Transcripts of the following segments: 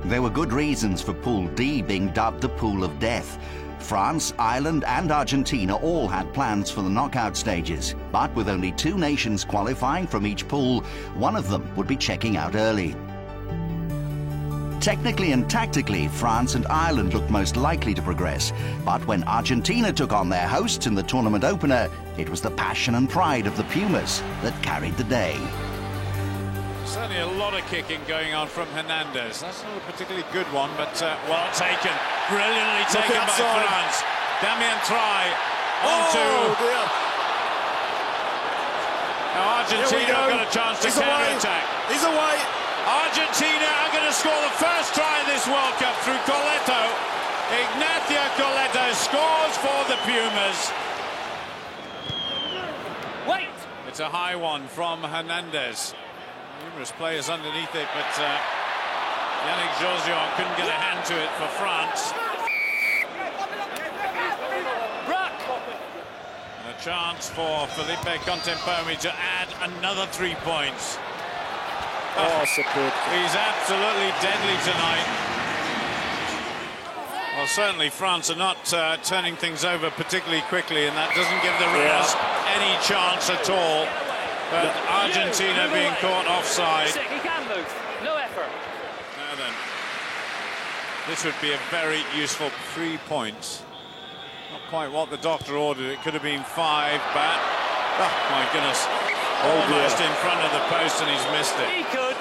There were good reasons for Pool D being dubbed the Pool of Death. France, Ireland and Argentina all had plans for the knockout stages, but with only 2 nations qualifying from each pool, one of them would be checking out early. Technically and tactically, France and Ireland looked most likely to progress, but when Argentina took on their hosts in the tournament opener, it was the passion and pride of the Pumas that carried the day. Certainly a lot of kicking going on from Hernandez. That's not a particularly good one, but well taken. Brilliantly taken by France. Damien Traille onto... Now Argentina have got a chance to counter-attack. He's away. Argentina are going to score the first try of this World Cup through Coleto. Ignacio Coleto scores for the Pumas. Wait! It's a high one from Hernandez. Numerous players underneath it, but Yannick Jauzion couldn't get a hand to it for France. And a chance for Felipe Contempomi to add another 3 points. Oh, superb. He's absolutely deadly tonight. Well, certainly France are not turning things over particularly quickly, and that doesn't give the runners any chance at all. But Argentina being caught offside. He can move. No effort. Now then, this would be a very useful 3 points. Not quite what the doctor ordered. It could have been 5, but oh my goodness, almost in front of the post, and he's missed it. He could.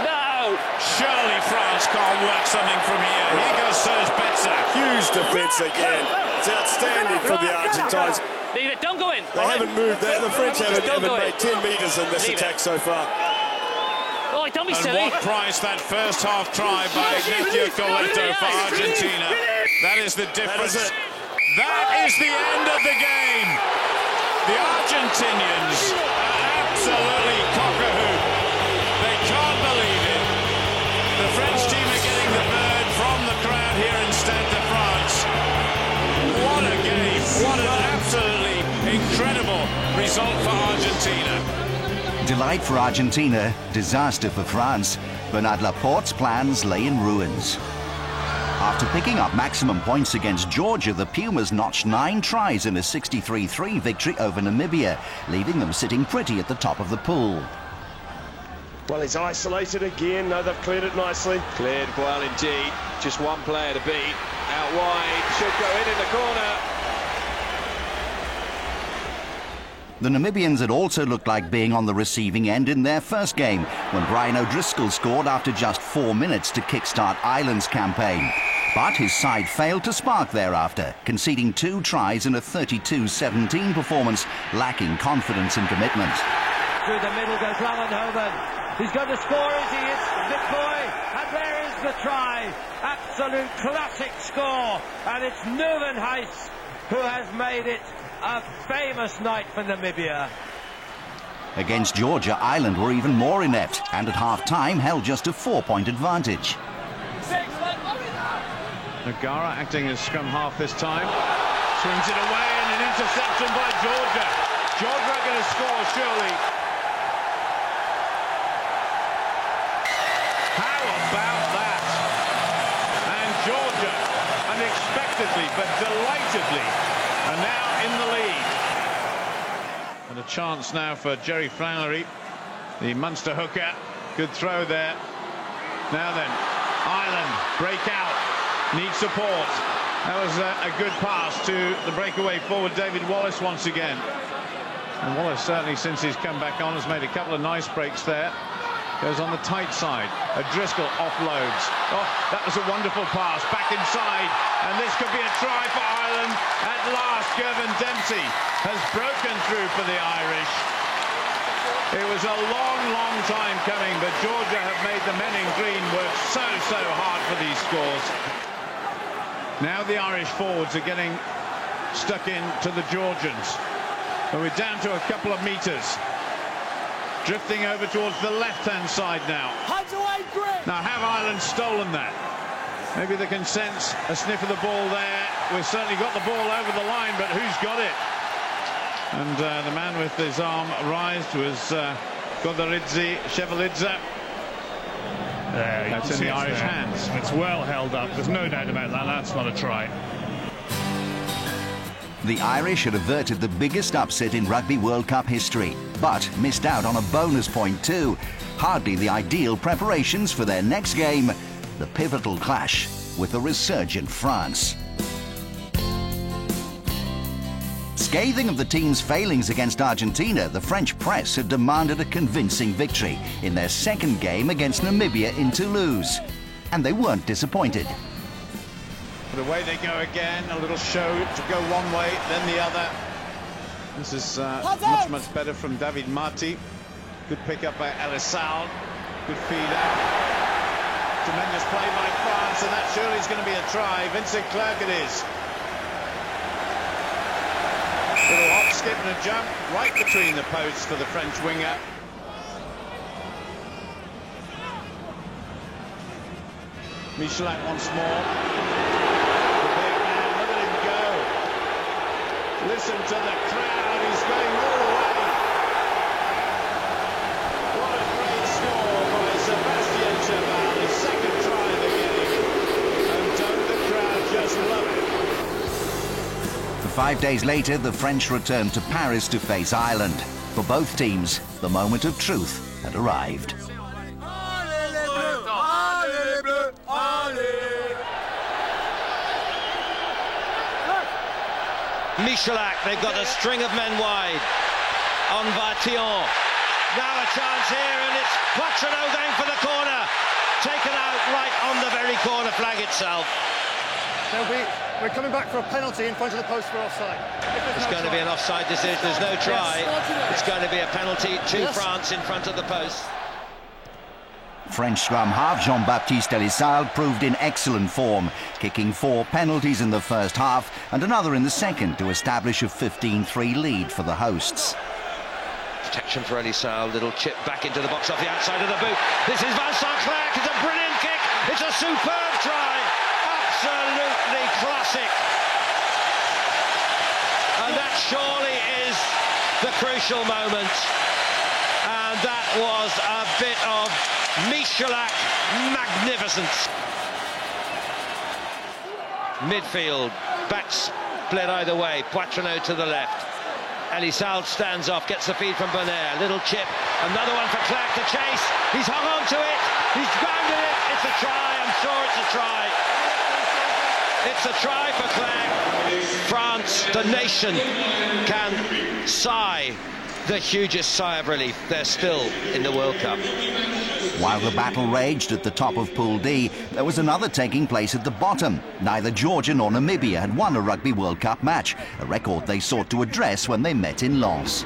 No. Surely France can't work something from here. Here goes Serge Betsa. Huge defence again. It's outstanding from the Argentines. Leave it, don't go in. They haven't moved that. The French haven't made 10 metres in this attack so far. Oh, don't be silly. And what price that first half try by Ignacio Coleto for Argentina. That is the difference. That is the end of the game. The Argentinians are absolutely cock-a-hoop. They can't believe it. The French team are getting the bird from the crowd here in Stade de France. What a game. What an absolutely incredible result for Argentina. Delight for Argentina, disaster for France. Bernard Laporte's plans lay in ruins. After picking up maximum points against Georgia, the Pumas notched 9 tries in a 63-3 victory over Namibia, leaving them sitting pretty at the top of the pool. Well, he's isolated again. No, they've cleared it nicely. Cleared well indeed. Just one player to beat. Out wide. Should go in the corner. The Namibians had also looked like being on the receiving end in their first game, when Brian O'Driscoll scored after just 4 minutes to kickstart Ireland's campaign. But his side failed to spark thereafter, conceding 2 tries in a 32-17 performance, lacking confidence and commitment. Through the middle goes Langenhoven. He's going to score, is he? It's Vitboy, and there is the try. Absolute classic score, and it's Nieuwenhuis who has made it a famous night for Namibia. Against Georgia, Ireland were even more inept, and at half-time held just a 4-point advantage. Nagara acting as scrum half this time. Swings it away, and an interception by Georgia. Georgia are going to score, surely. How about that? And Georgia, unexpectedly but delightedly, are now in the lead. And a chance now for Jerry Flannery, the Munster hooker. Good throw there. Now then, Ireland break out, need support. That was a good pass to the breakaway forward David Wallace once again. And Wallace certainly, since he's come back on, has made a couple of nice breaks there. Goes on the tight side. O'Driscoll offloads. Oh, that was a wonderful pass. Back inside. And this could be a try for Ireland. At last, Gervin Dempsey has broken through for the Irish. It was a long, long time coming, but Georgia have made the men in green work so hard for these scores. Now the Irish forwards are getting stuck into the Georgians. But we're down to a couple of meters. Drifting over towards the left-hand side now. Now, have Ireland stolen that? Maybe they can sense a sniff of the ball there. We've certainly got the ball over the line, but who's got it? And the man with his arm raised was Chevaliza. That's in the Irish hands. It's well held up. There's no doubt about that. That's not a try. The Irish had averted the biggest upset in Rugby World Cup history, but missed out on a bonus point too. Hardly the ideal preparations for their next game, the pivotal clash with the resurgent France. Scathing of the team's failings against Argentina, the French press had demanded a convincing victory in their second game against Namibia in Toulouse. And they weren't disappointed. But away they go again, a little show to go one way, then the other. This is much better from David Marty. Good pick up by Elisal. Good feed out. Tremendous play by France, and that surely is going to be a try. Vincent Clerc it is. Little hop, skip and a jump right between the posts for the French winger. Michelak once more. The big man, look at him go. Listen to the crowd, he's going all the way. What a great score by Sébastien Chaval, his second try of the game. And don't the crowd just love it. 5 days later, the French returned to Paris to face Ireland. For both teams, the moment of truth had arrived. Michelak, they've got a string of men wide on Vartillon. Now a chance here, and it's Poitrenaud going for the corner. Taken out right on the very corner flag itself. We're coming back for a penalty in front of the post for offside. It's going to be an offside decision. There's no try. It's going to be a penalty to France in front of the post. French scrum half Jean-Baptiste Elisal proved in excellent form, kicking 4 penalties in the first half and another in the second to establish a 15-3 lead for the hosts. Protection for Elisal, little chip back into the box off the outside of the boot. This is Vincent Clerc, it's a brilliant kick, it's a superb try, absolutely classic. And that surely is the crucial moment. And that was a bit of Michelak magnificence. Midfield, backs split either way, Poitrenaud to the left. Elisal stands off, gets the feed from Bonaire, little chip, another one for Clerc to chase, he's hung on to it, he's grounded it, it's a try, I'm sure it's a try. It's a try for Clerc. France, the nation, can sigh the hugest sigh of relief. They're still in the World Cup. While the battle raged at the top of Pool D, there was another taking place at the bottom. Neither Georgia nor Namibia had won a Rugby World Cup match, a record they sought to address when they met in Lens.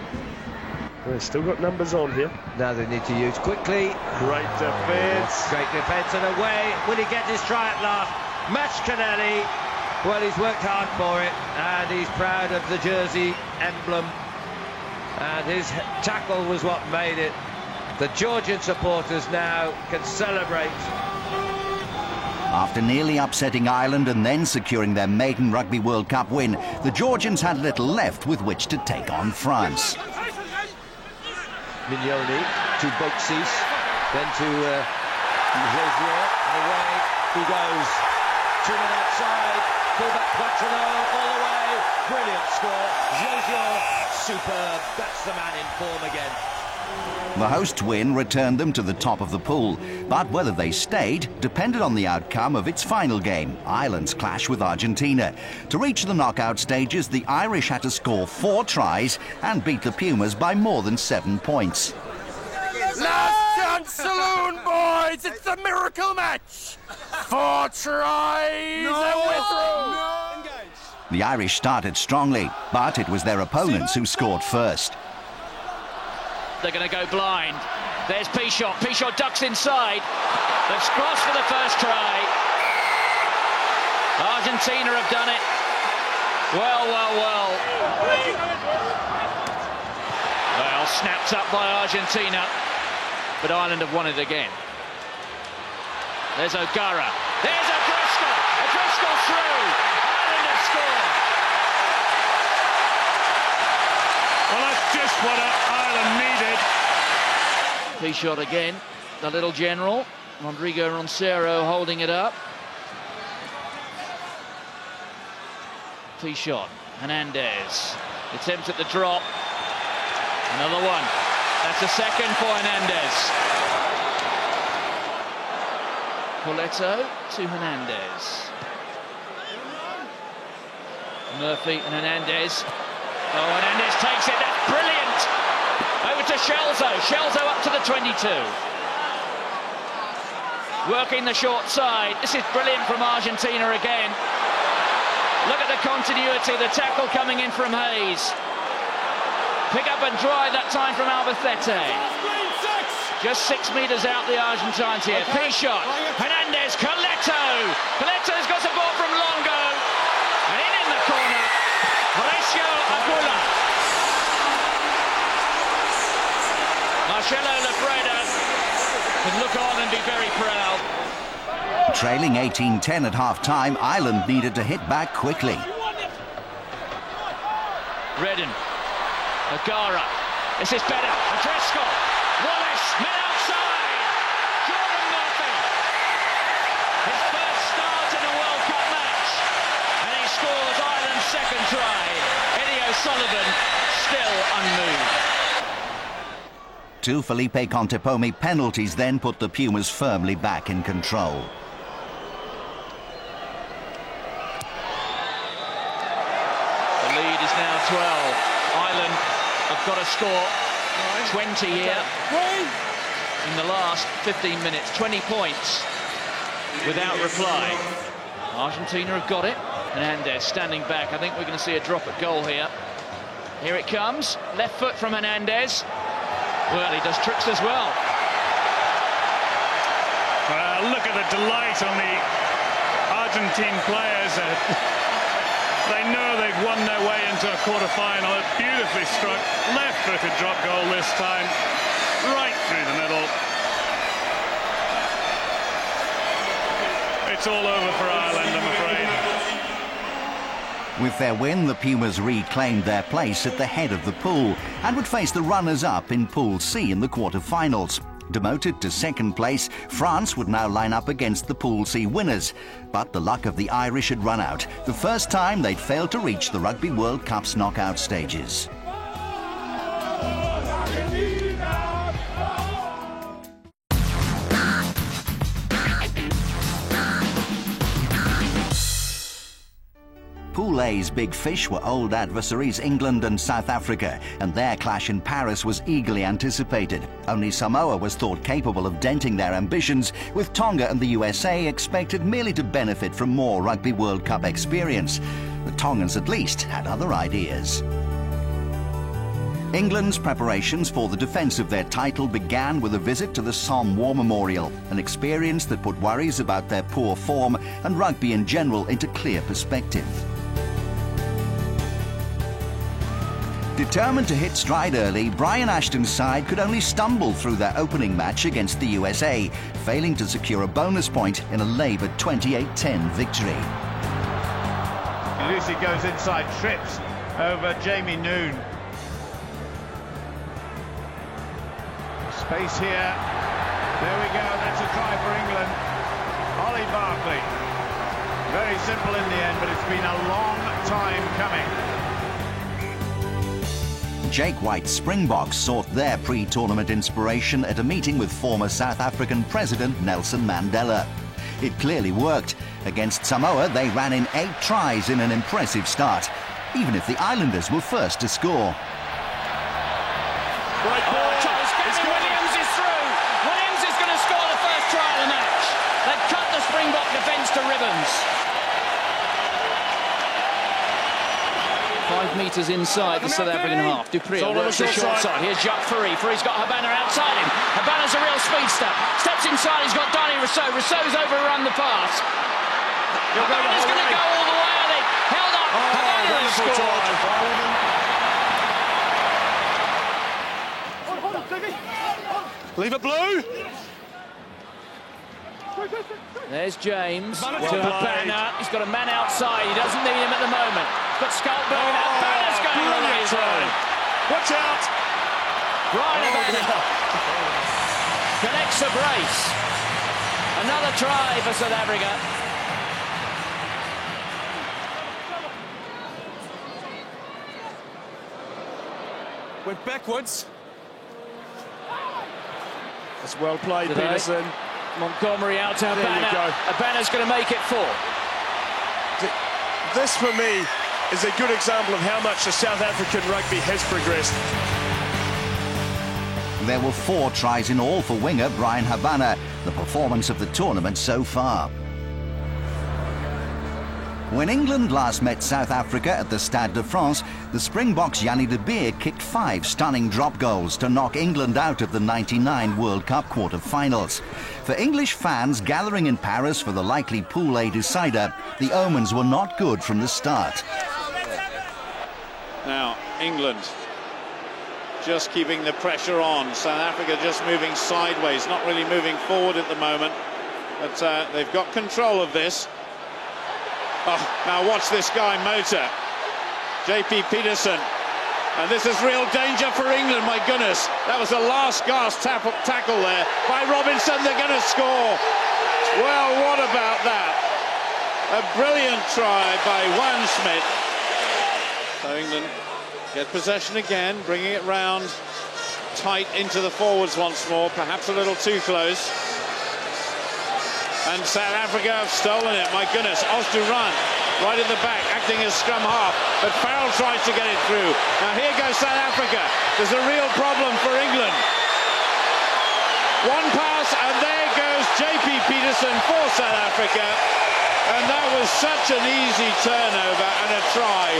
They've still got numbers on here. Now they need to use quickly. Great defence. Great defence and away. Will he get his try at last? Matchcanelli. Well, he's worked hard for it, and he's proud of the jersey emblem. And his tackle was what made it. The Georgian supporters now can celebrate. After nearly upsetting Ireland and then securing their maiden Rugby World Cup win, the Georgians had little left with which to take on France. Mignoni to Boxis, then to Josier, and away he goes. 2 men outside, fullback Poitrenaud all the way, brilliant score. Josier, superb, that's the man in form again. The host win returned them to the top of the pool, but whether they stayed depended on the outcome of its final game, Ireland's clash with Argentina. To reach the knockout stages, the Irish had to score 4 tries and beat the Pumas by more than 7 points. Last chance saloon, boys! It's the miracle match! 4 tries and we're through! The Irish started strongly, but it was their opponents who scored first. They're going to go blind. There's Pichot. Pichot ducks inside. They've crossed for the first try. Argentina have done it. Well. Well, snapped up by Argentina. But Ireland have won it again. There's O'Gara. There's O'Driscoll. O'Driscoll through. Ireland have scored. Well, that's just what Ireland needed. Pichot again, the little general. Rodrigo Roncero holding it up. Tee shot. Hernandez. Attempts at the drop. Another one. That's a second for Hernandez. Coletto to Hernandez. Murphy and Hernandez. Oh, Hernandez takes it. That's brilliant. Over to Scelzo. Scelzo up to the 22. Working the short side. This is brilliant from Argentina again. Look at the continuity, the tackle coming in from Hayes. Pick up and drive that time from Albacete. Just 6 meters out the Argentines here. P-shot. Hernandez, Coletto. Coletto's got the ball from Longo. And in the corner, Horacio Aguilar. Marcelo Lafreda can look on and be very proud. Trailing 18-10 at half-time, Ireland needed to hit back quickly. Redden. O'Gara. This is better. Driscoll. Wallace. Men outside. Jordan Murphy. His first start in a World Cup match. And he scores Ireland's second try. Eddie O'Sullivan still unmoved. 2 Felipe Contepomi penalties then put the Pumas firmly back in control. The lead is now 12. Ireland have got to score 20 here in the last 15 minutes. 20 points without reply. Argentina have got it. Hernandez standing back. I think we're going to see a drop at goal here. Here it comes. Left foot from Hernandez. Well, he does tricks as well. Look at the delight on the Argentine players. They know they've won their way into a quarter-final. A beautifully struck left-footed drop goal this time, right through the middle. It's all over for Ireland, I'm afraid. With their win, the Pumas reclaimed their place at the head of the pool and would face the runners-up in Pool C in the quarter-finals. Demoted to second place, France would now line up against the Pool C winners. But the luck of the Irish had run out, the first time they'd failed to reach the Rugby World Cup's knockout stages. Pool A's big fish were old adversaries England and South Africa, and their clash in Paris was eagerly anticipated. Only Samoa was thought capable of denting their ambitions, with Tonga and the USA expected merely to benefit from more Rugby World Cup experience. The Tongans at least had other ideas. England's preparations for the defence of their title began with a visit to the Somme War Memorial, an experience that put worries about their poor form and rugby in general into clear perspective. Determined to hit stride early, Brian Ashton's side could only stumble through their opening match against the USA, failing to secure a bonus point in a laboured 28-10 victory. Lucy goes inside, trips over Jamie Noon. Space here. There we go, that's a try for England. Ollie Barkley. Very simple in the end, but it's been a long time coming. Jake White's Springboks sought their pre-tournament inspiration at a meeting with former South African President Nelson Mandela. It clearly worked. Against Samoa, they ran in 8 tries in an impressive start, even if the Islanders were first to score. Right ball. Williams is through. Williams is going to score the first try of the match. They've cut the Springbok defence to ribbons. 5 metres inside the South African half. Dupree works the short side. Here's Jacques Fourie. Fourier's got Habana outside him. Habana's a real speedster. Steps inside, he's got Danny Rousseau. Rousseau's overrun the pass. Habana's going to go all the way, I think. Held up. Habana has scored. Leave it blue. There's James to Habana. He's got a man outside. He doesn't need him at the moment. He's got Skulberg. Habana's going the way as well. Watch out. Brian Habana connects a brace. Another try for South Africa. Went backwards. That's well played, Today. Peterson. Montgomery out to There you Abana. go. Abana's going to make it 4. This, for me, is a good example of how much the South African rugby has progressed. There were 4 tries in all for winger Bryan Habana, the performance of the tournament so far. When England last met South Africa at the Stade de France, the Springboks' Jannie de Beer kicked 5 stunning drop goals to knock England out of the '99 World Cup quarter-finals. For English fans gathering in Paris for the likely Pool A decider, the omens were not good from the start. Now, England just keeping the pressure on. South Africa just moving sideways, not really moving forward at the moment. But they've got control of this. Oh, now watch this guy, Mota. JP Peterson. And this is real danger for England, my goodness. That was a last-gasp tackle there by Robinson. They're going to score. Well, what about that? A brilliant try by Juan Smith. So England get possession again, bringing it round tight into the forwards once more, perhaps a little too close. And South Africa have stolen it, my goodness. Osduran right at the back, acting as scrum half, but Farrell tries to get it through. Now here goes South Africa. There's a real problem for England. One pass, and there goes JP Peterson for South Africa. And that was such an easy turnover and a try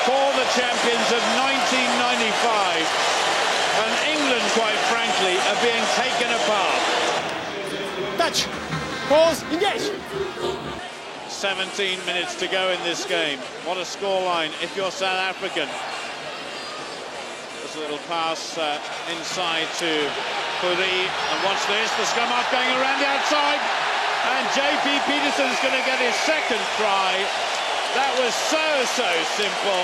for the champions of 1995. And England, quite frankly, are being taken apart. Touch. Pause. Engage. 17 minutes to go in this game. What a scoreline if you're South African. There's a little pass inside to Puri. And watch this, the scrum half going around the outside. And JP Peterson's going to get his second try. That was so simple.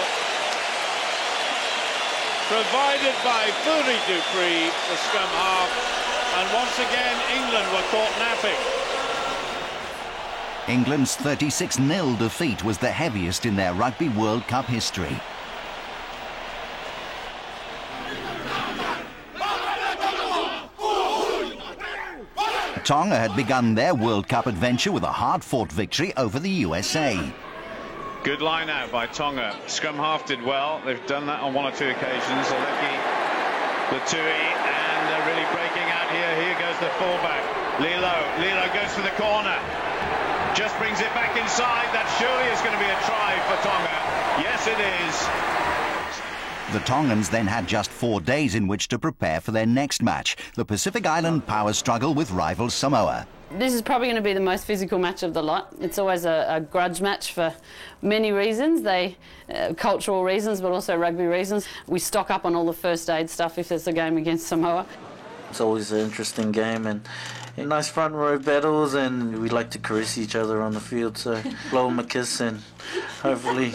Provided by Puri Dupree, the scrum half. And once again, England were caught napping. England's 36-0 defeat was the heaviest in their Rugby World Cup history. Tonga had begun their World Cup adventure with a hard-fought victory over the USA. Good line out by Tonga. Scrum half did well. They've done that on 1 or 2 occasions. Aleki, Latui, and they're really breaking out here. Here goes the fullback. Lilo goes for the corner. Just brings it back inside. That surely is going to be a try for Tonga. Yes, it is. The Tongans then had just 4 days in which to prepare for their next match, the Pacific Island power struggle with rival Samoa. This is probably going to be the most physical match of the lot. It's always a grudge match for many reasons, cultural reasons, but also rugby reasons. We stock up on all the first aid stuff if there's a game against Samoa. It's always an interesting game and nice front row battles, and we like to caress each other on the field, so blow them a kiss and hopefully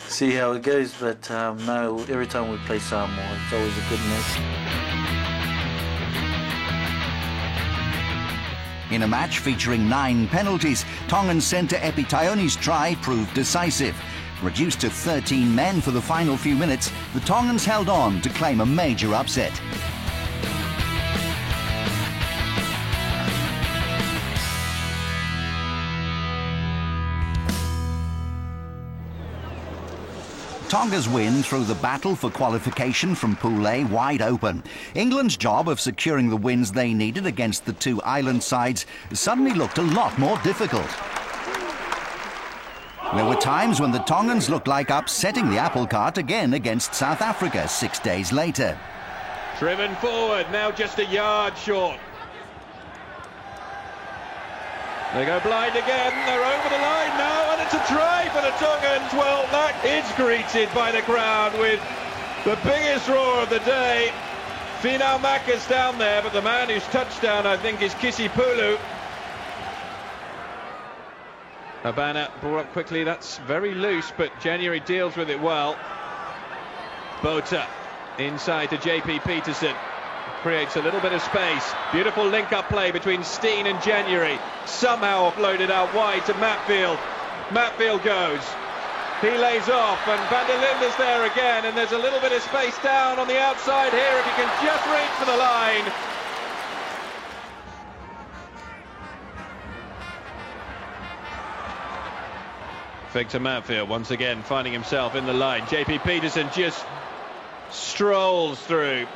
see how it goes. But no, every time we play Samoa, it's always a good match. In a match featuring 9 penalties, Tongan centre Epi Taioni's try proved decisive. Reduced to 13 men for the final few minutes, the Tongans held on to claim a major upset. Tonga's win threw the battle for qualification from Pool A wide open. England's job of securing the wins they needed against the 2 island sides suddenly looked a lot more difficult. There were times when the Tongans looked like upsetting the apple cart again against South Africa 6 days later. Driven forward, now just a yard short. They go blind again, they're over the line now, and it's a try for the Tongans. Well, that is greeted by the crowd with the biggest roar of the day. Finau Maka's down there, but the man who's touchdown, I think, is Kisipulu. Habana brought up quickly, that's very loose, but January deals with it well. Botha inside to JP Peterson. creates a little bit of space. Beautiful link-up play between Steen and January. Somehow offloaded out wide to Matfield. Matfield goes. He lays off, and Van der Linde's there again, and there's a little bit of space down on the outside here if he can just reach for the line. Victor Matfield once again finding himself in the line. JP Peterson just strolls through,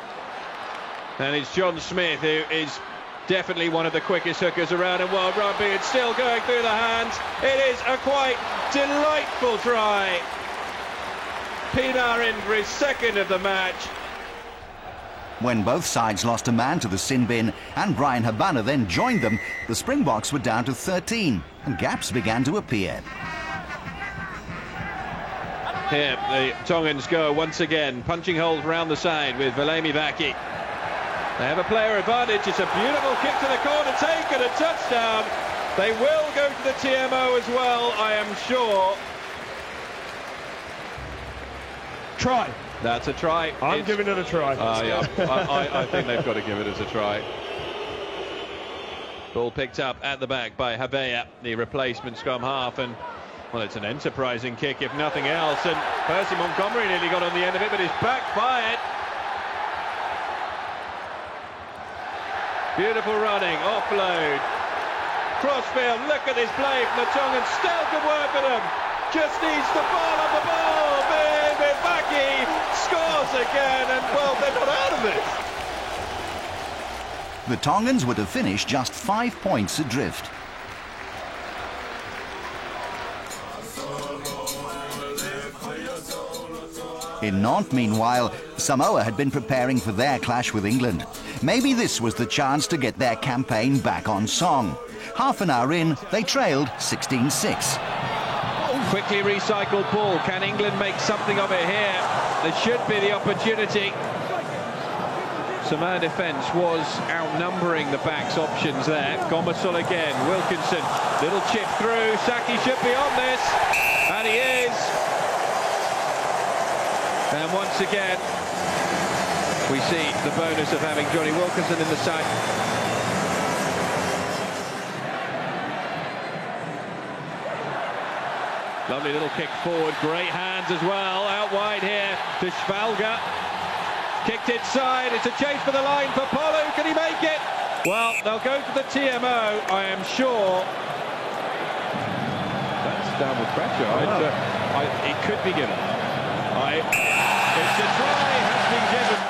and it's John Smith who is definitely one of the quickest hookers around in world rugby. It's still going through the hands. It is a quite delightful try. Pienaar in for his second of the match. When both sides lost a man to the sin bin and Bryan Habana then joined them, the Springboks were down to 13 and gaps began to appear. Here the Tongans go once again, punching holes round the side with Valemi Vaki. They have a player advantage. It's a beautiful kick to the corner, taken, a touchdown. They will go to the TMO as well, I am sure. Try. That's a try. I'm giving it a try. Yeah. I think they've got to give it as a try. Ball picked up at the back by Havea, the replacement scrum half, and well, it's an enterprising kick if nothing else, and Percy Montgomery nearly got on the end of it, but it's backfired. Beautiful running, offload. Crossfield, look at this play from the Tongans, still good work for them. Just needs to fall on the ball. Vaki scores again, and well, they're not out of it. The Tongans were to finish just 5 points adrift. In Nantes, meanwhile, Samoa had been preparing for their clash with England. Maybe this was the chance to get their campaign back on song. Half an hour in, they trailed 16-6. Quickly recycled ball. Can England make something of it here? There should be the opportunity. Samoa defence was outnumbering the backs' options there. Gomasul again, Wilkinson, little chip through. Saki should be on this, and he is. And once again, we see the bonus of having Johnny Wilkinson in the side. Lovely little kick forward, great hands as well, out wide here to Schvalga. Kicked inside, it's a chase for the line for Polu, can he make it? Well, they'll go to the TMO, I am sure. That's downward pressure, it could be given. It's a try, has been given.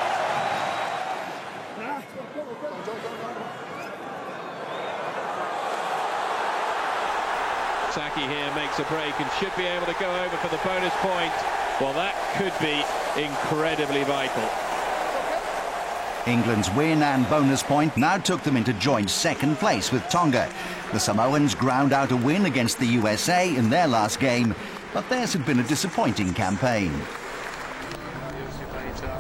Saki here makes a break and should be able to go over for the bonus point. Well, that could be incredibly vital. England's win and bonus point now took them into joint second place with Tonga. The Samoans ground out a win against the USA in their last game, but theirs had been a disappointing campaign.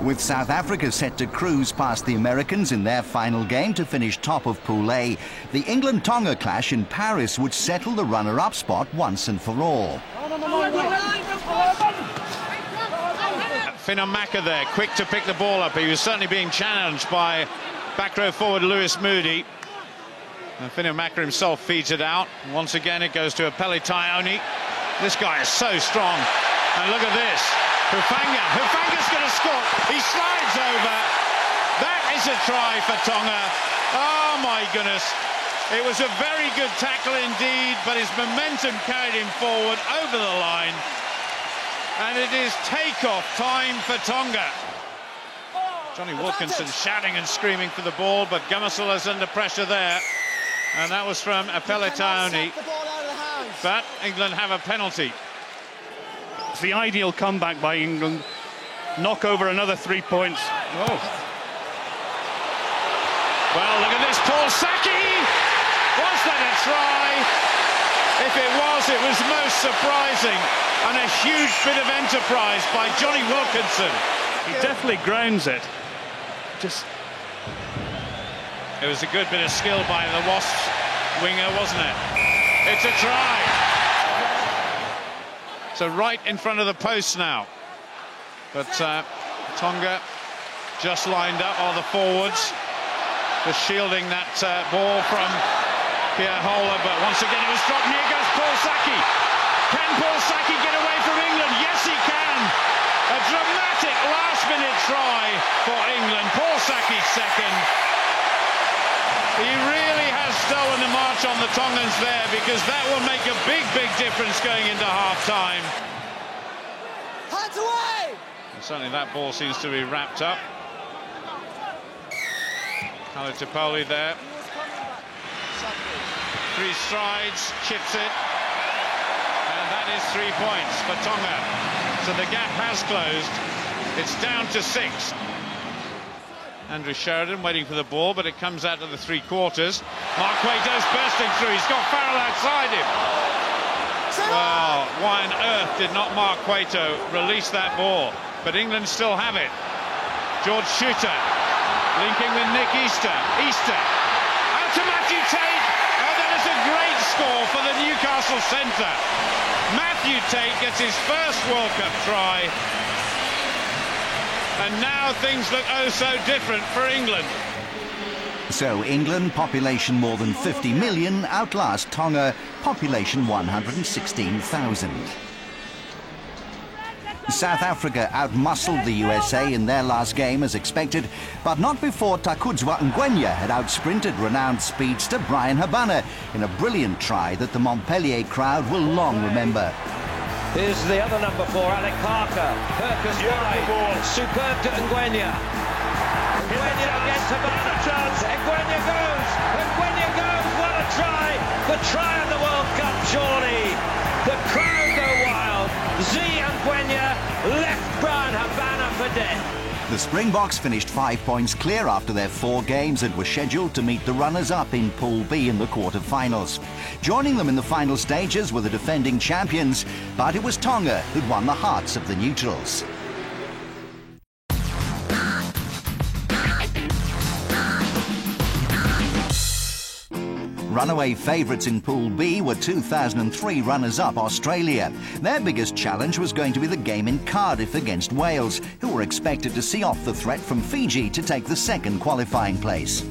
With South Africa set to cruise past the Americans in their final game to finish top of Pool A, the England-Tonga clash in Paris would settle the runner-up spot once and for all. Finan Maka there, quick to pick the ball up. He was certainly being challenged by back row forward Lewis Moody. And Finan Maka himself feeds it out. Once again it goes to Apele Taioni. This guy is so strong. And look at this. Hufanga's going to score. He slides over. That is a try for Tonga. Oh my goodness. It was a very good tackle indeed, but his momentum carried him forward over the line. And it is take-off time for Tonga. Johnny Wilkinson shouting and screaming for the ball, but Gomasul is under pressure there. And that was from Apele Taioni. But England have a penalty. It's the ideal comeback by England. Knock over another 3 points. Oh. Well, look at this. Paul Saki! Was that a try? If it was most surprising. And a huge bit of enterprise by Johnny Wilkinson. He definitely grounds it. It was a good bit of skill by the Wasps winger, wasn't it? It's a try. So right in front of the post now. But Tonga just lined up, or the forwards. just shielding that ball from Pierre Hola, but once again it was dropped. Here goes Paul Saki. Can Paul Saki get away from England? Yes, he can. A dramatic last-minute try for England. Paul Saki second. He really has stolen the march on the Tongans there, because that will make a big, big difference going into half-time. Hands away! And certainly that ball seems to be wrapped up. Kalutopoli there. 3 strides, chips it. And that is 3 points for Tonga. So the gap has closed. It's down to 6. Andrew Sheridan waiting for the ball, but it comes out of the 3/4. Mark Cueto's bursting through. He's got Farrell outside him. Well, why on earth did not Mark Cueto release that ball? But England still have it. George Shooter linking with Nick Easter. Easter out to Matthew Tate. Oh, that is a great score for the Newcastle centre. Matthew Tate gets his first World Cup try. And now things look oh so different for England. So England, population more than 50 million, outlast Tonga, population 116,000. South Africa outmuscled the USA in their last game as expected, but not before Takudzwa Ngwenya had outsprinted renowned speedster Bryan Habana in a brilliant try that the Montpellier crowd will long remember. Here's the other number 4, Alec Parker. Perkins wide. Superb to Ngwenya. Ngwenya gets a chance. Ngwenya goes. Ngwenya goes. What a try. The try of the World Cup, surely. The crowd go wild. Z Ngwenya left Bryan Habana for dead. The Springboks finished 5 points clear after their 4 games and were scheduled to meet the runners-up in Pool B in the quarter-finals. Joining them in the final stages were the defending champions, but it was Tonga who'd won the hearts of the neutrals. Runaway favourites in Pool B were 2003 runners-up Australia. Their biggest challenge was going to be the game in Cardiff against Wales, who were expected to see off the threat from Fiji to take the second qualifying place.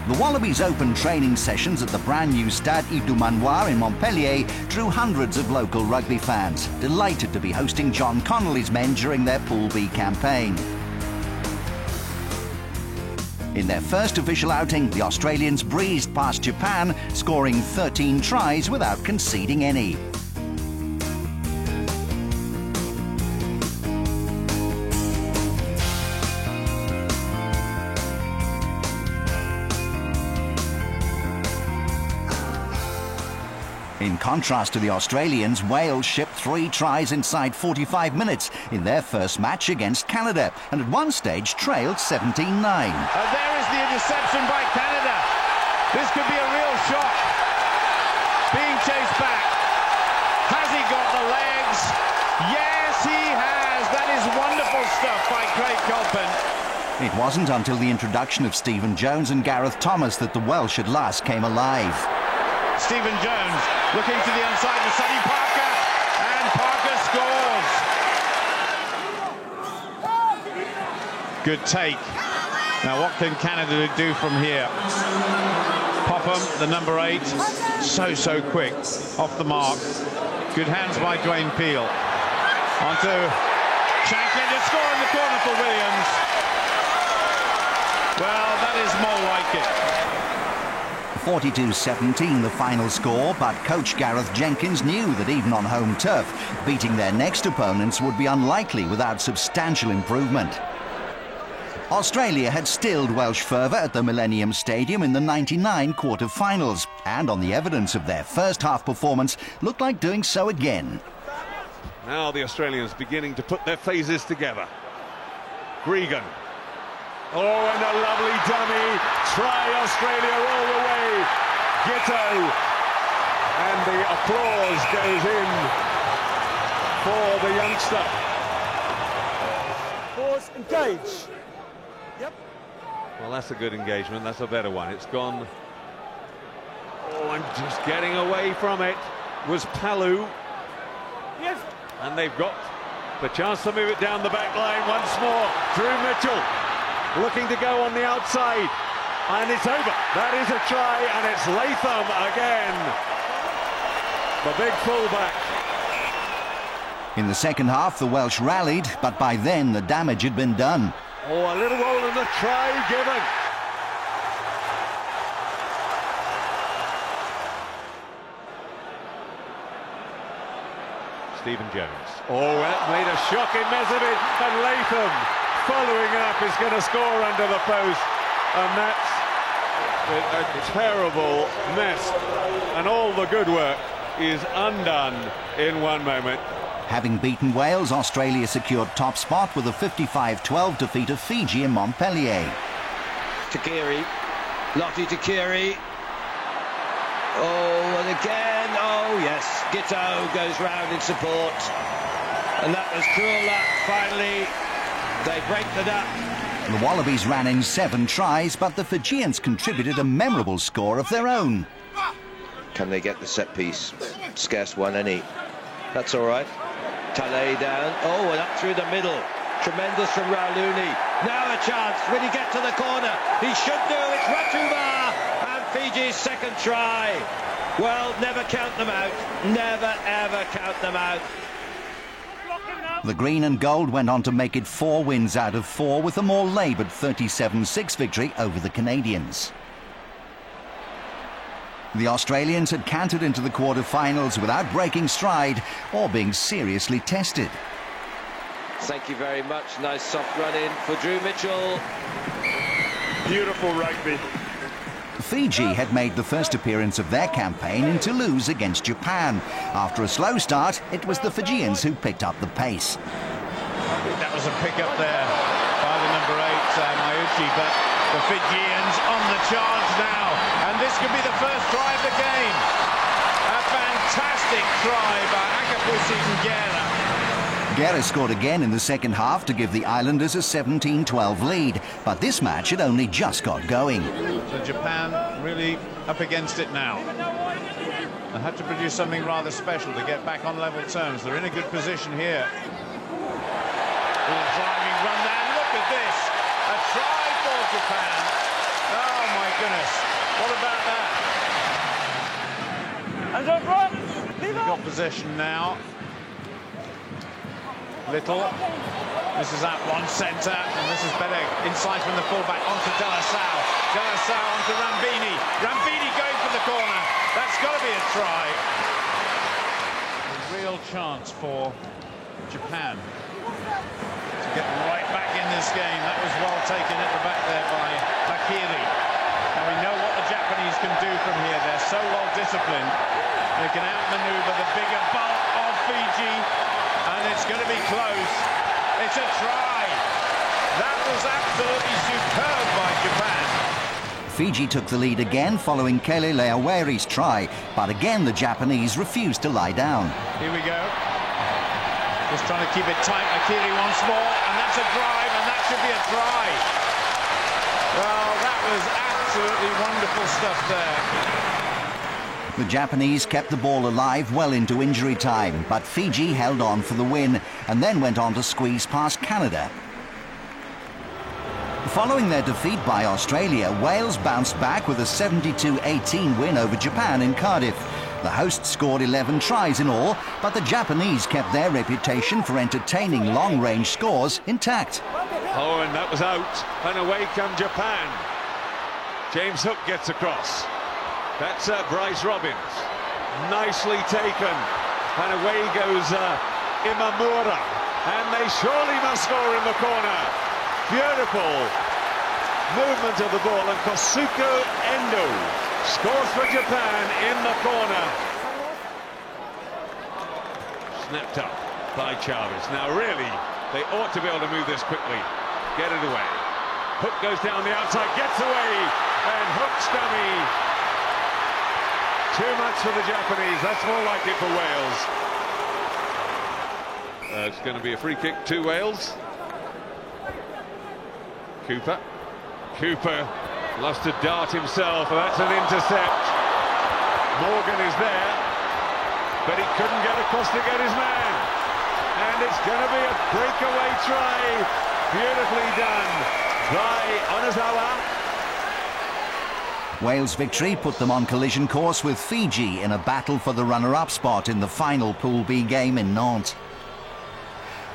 The Wallabies' open training sessions at the brand new Stade Yves du Manoir in Montpellier drew hundreds of local rugby fans, delighted to be hosting John Connolly's men during their Pool B campaign. In their first official outing, the Australians breezed past Japan, scoring 13 tries without conceding any. In contrast to the Australians, Wales shipped 3 tries inside 45 minutes in their first match against Canada, and at one stage trailed 17-9. There is the interception by Canada. This could be a real shock. Being chased back. Has he got the legs? Yes, he has. That is wonderful stuff by Craig Colpin. It wasn't until the introduction of Stephen Jones and Gareth Thomas that the Welsh at last came alive. Stephen Jones looking to the inside to Sonny Parker, and Parker scores. Good take. Now what can Canada do from here? Popham, the number 8, so quick, off the mark. Good hands by Dwayne Peel. Onto Shankland to score in the corner for Williams. Well, that is more like it. 42-17 the final score, but coach Gareth Jenkins knew that even on home turf, beating their next opponents would be unlikely without substantial improvement. Australia had stilled Welsh fervour at the Millennium Stadium in the '99 quarter-finals, and on the evidence of their first-half performance, looked like doing so again. Now the Australians beginning to put their phases together. Gregan. Oh, and a lovely dummy. Try Australia all the way. Giteau. And the applause goes in for the youngster. Pause, engage. Yep. Well, that's a good engagement. That's a better one. It's gone. Oh, and just getting away from it was Palu. Yes. And they've got the chance to move it down the back line once more. Drew Mitchell. looking to go on the outside, and it's over. That is a try, and it's Latham again, the big fullback. In the second half, the Welsh rallied, but by then the damage had been done. Oh, a little roll and the try given. Stephen Jones. Oh, that made a shocking mess of it, and Latham following up is going to score under the post, and that's a terrible mess, and all the good work is undone in one moment. Having beaten Wales, Australia secured top spot with a 55-12 defeat of Fiji in Montpellier. Takiri, Lottie Takiri. Oh, and again, oh yes, Giteau goes round in support. And that was cruel luck, finally. They break the duck. The Wallabies ran in 7 tries, but the Fijians contributed a memorable score of their own. Can they get the set piece? Scarce won any. That's all right. Talay down. Oh, and up through the middle. Tremendous from Rauluni. Now a chance. Will he get to the corner? He should do. It's Ratuvar. And Fiji's second try. Well, never count them out. Never, ever count them out. The green and gold went on to make it 4 wins out of 4 with a more laboured 37-6 victory over the Canadians. The Australians had cantered into the quarter-finals without breaking stride or being seriously tested. Thank you very much. Nice soft run in for Drew Mitchell. Beautiful rugby. Fiji had made the first appearance of their campaign in Toulouse against Japan. After a slow start, it was the Fijians who picked up the pace. That was a pick up there by the number 8, Maiuchi, but the Fijians on the charge now, and this could be the first try of the game. A fantastic try by Akapusi Ngera. Ngera scored again in the second half to give the Islanders a 17-12 lead, but this match had only just got going. So Japan really up against it now. They had to produce something rather special to get back on level terms. They're in a good position here. Driving run there, look at this. A try for Japan. Oh my goodness, what about that? And up front, They've got possession now. Little. This is at one centre, and this is better inside from the fullback onto Delasau. Delasau onto Rambini. Rambini going for the corner. That's got to be a try. A real chance for Japan to get right back in this game. That was well taken at the back there by Takiri. And we know what the Japanese can do from here. They're so well disciplined. They can outmaneuver the bigger bulk of Fiji, and it's going to be close. It's a try. That was absolutely superb by Japan. Fiji took the lead again following Kele Leaweri's try, but again the Japanese refused to lie down. Here we go. Just trying to keep it tight. Akiri once more, and that's a drive, and that should be a try. Well, that was absolutely wonderful stuff there. The Japanese kept the ball alive well into injury time, but Fiji held on for the win and then went on to squeeze past Canada. Following their defeat by Australia, Wales bounced back with a 72-18 win over Japan in Cardiff. The hosts scored 11 tries in all, but the Japanese kept their reputation for entertaining long-range scores intact. Oh, and that was out, and away come Japan. James Hook gets across. That's Bryce Robbins. Nicely taken. And away goes Imamura. And they surely must score in the corner. Beautiful movement of the ball. And Kosuke Endo scores for Japan in the corner. Snapped up by Chavez. Now really, they ought to be able to move this quickly. Get it away. Hook goes down the outside, gets away. And Hook's dummy. Too much for the Japanese. That's more like it for Wales. It's going to be a free kick to Wales. Cooper loves to dart himself, and that's an intercept. Morgan is there, but he couldn't get across to get his man. And it's going to be a breakaway try. Beautifully done Try Onozawa. Wales' victory put them on collision course with Fiji in a battle for the runner-up spot in the final Pool B game in Nantes.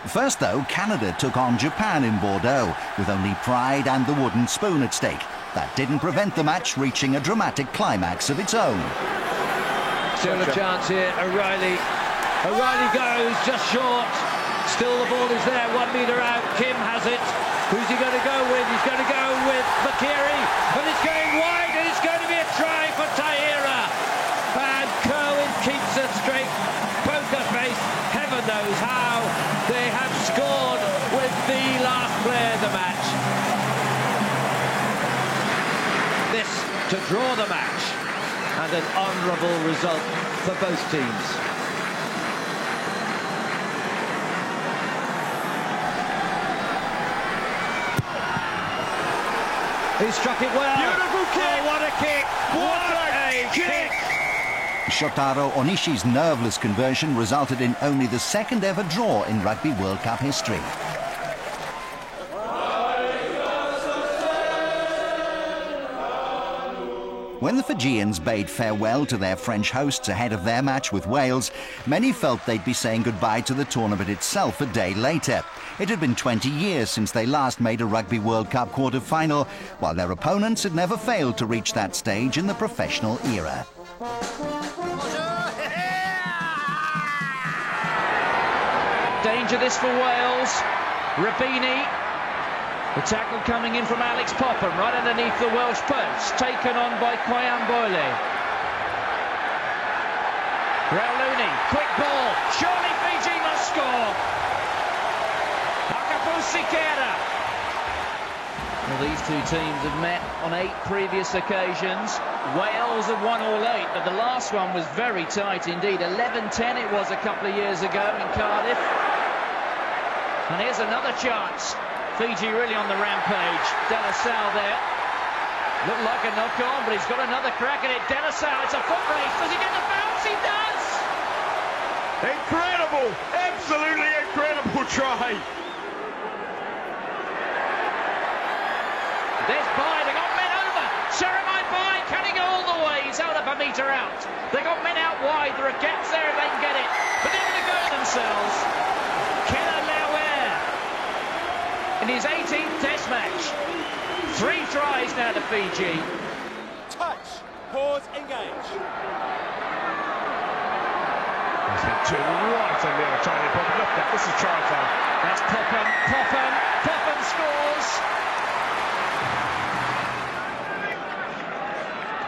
First, though, Canada took on Japan in Bordeaux, with only pride and the wooden spoon at stake. That didn't prevent the match reaching a dramatic climax of its own. Still a chance here, O'Reilly. O'Reilly goes just short. Still the ball is there, 1 metre out. Kim has it. Who's he going to go with? He's going to go with Makiri. But it's going wide, and it's going to be a try for Tahira. And Kerwin keeps it straight. Poker face, heaven knows how. They have scored with the last player of the match. This to draw the match, and an honourable result for both teams. He struck it well. Beautiful kick. Oh, what a kick. What a kick. Shotaro Onishi's nerveless conversion resulted in only the second ever draw in Rugby World Cup history. When the Fijians bade farewell to their French hosts ahead of their match with Wales, many felt they'd be saying goodbye to the tournament itself a day later. It had been 20 years since they last made a Rugby World Cup quarter-final, while their opponents had never failed to reach that stage in the professional era. Danger this for Wales. Rabini. The tackle coming in from Alex Popham, right underneath the Welsh post. Taken on by Koyambole. Rauluni, quick ball. Surely Fiji must score. Akapusikera. Well, these two teams have met on 8 previous occasions. Wales have won all 8, but the last one was very tight indeed. 11-10 it was a couple of years ago in Cardiff. And here's another chance. Fiji really on the rampage. De La Salle there. Looked like a knock-on, but he's got another crack at it. De La Salle, it's a foot race. Does he get the bounce? He does! Incredible! Absolutely incredible try. There's Bai, they got men over. Jeremiah Bai, can he go all the way? He's out up a metre out. They got men out wide. There are gaps there if they can get it. But they're going to go themselves. Keller Lauer in his 18th Test match. 3 tries now to Fiji. Touch, pause, engage. He's been too right on the other trying to pop. Look at this is try time. That's Popham. Popham scores.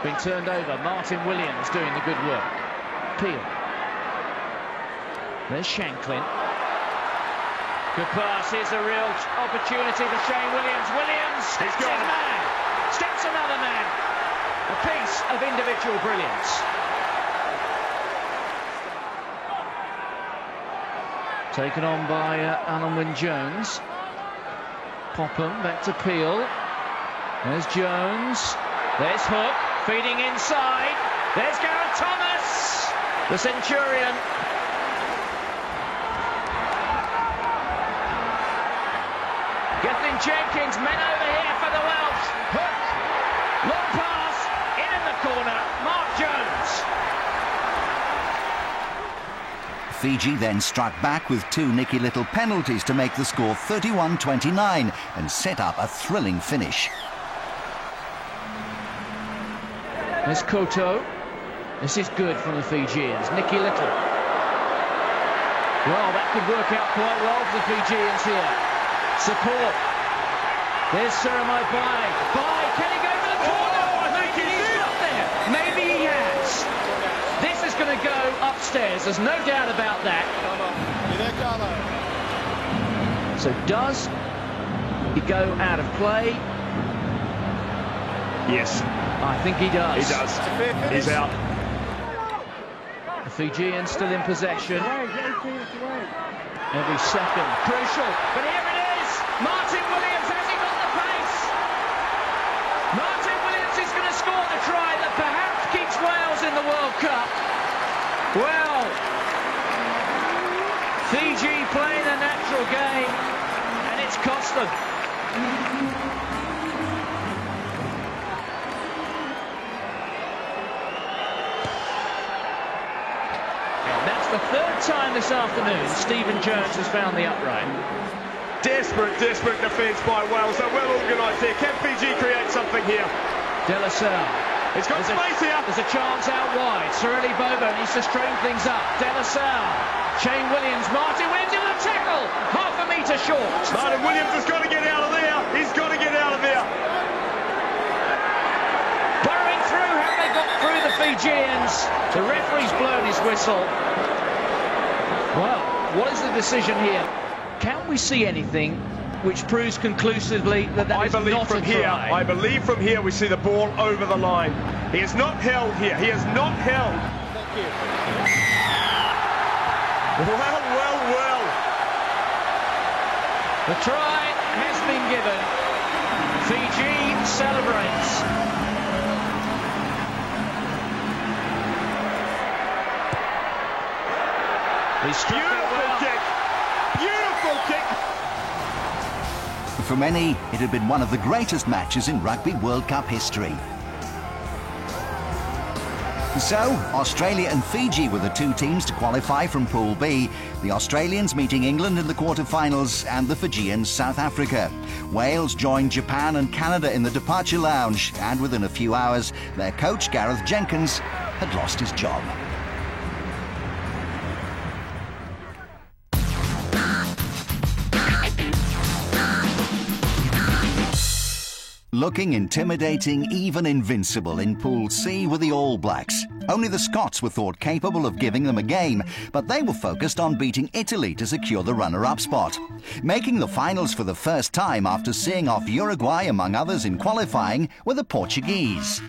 Been turned over. Martin Williams doing the good work. Peel. There's Shanklin. Good pass. Here's a real opportunity for Shane Williams. Williams steps his man. Steps another man. A piece of individual brilliance. Taken on by Alan Wynne-Jones. Popham back to Peel. There's Jones. There's Hook. Feeding inside. There's Gareth Thomas, the Centurion. Gethin Jenkins, men over here for the Welsh. Hook. Long pass. In the corner. Mark Jones. Fiji then struck back with 2 Nicky Little penalties to make the score 31-29 and set up a thrilling finish. There's Koto. This is good from the Fijians. Nicky Little. Well, that could work out quite well for the Fijians here. Support. There's Jeremiah Bai. Bai, can he go for the corner? I think he's up there. Maybe he has. This is going to go upstairs. There's no doubt about that. So does he go out of play? Yes. I think he does. He does. He's out. The Fijians still in possession. Every second crucial. But here it is. Martin Williams, has he got the pace? Martin Williams is going to score the try that perhaps keeps Wales in the World Cup. Well, Fiji playing a natural game, and it's cost them. the third time this afternoon Stephen Jones has found the upright. Desperate defence by Wales. They're well organised here. Can Fiji create something here? De La Salle. It's got space here. There's a chance out wide. Surely Bobo needs to straighten things up. De La Salle. Shane Williams. Martin Williams in the tackle. Half a metre short. Martin Williams has got to get out of there. He's got to get out of there. Burrowing through. Have they got through the Fijians? The referee's blown his whistle. Well, what is the decision here? Can we see anything which proves conclusively that is not a try? I believe from here we see the ball over the line. He is not held here. He is not held. Thank you. Well. The try has been given. Fiji celebrates. He struck it well. Beautiful kick. For many, it had been one of the greatest matches in Rugby World Cup history. So, Australia and Fiji were the two teams to qualify from Pool B, the Australians meeting England in the quarter-finals and the Fijians South Africa. Wales joined Japan and Canada in the departure lounge, and within a few hours, their coach Gareth Jenkins had lost his job. Looking intimidating, even invincible in Pool C were the All Blacks. Only the Scots were thought capable of giving them a game, but they were focused on beating Italy to secure the runner-up spot. Making the finals for the first time after seeing off Uruguay, among others, in qualifying were the Portuguese.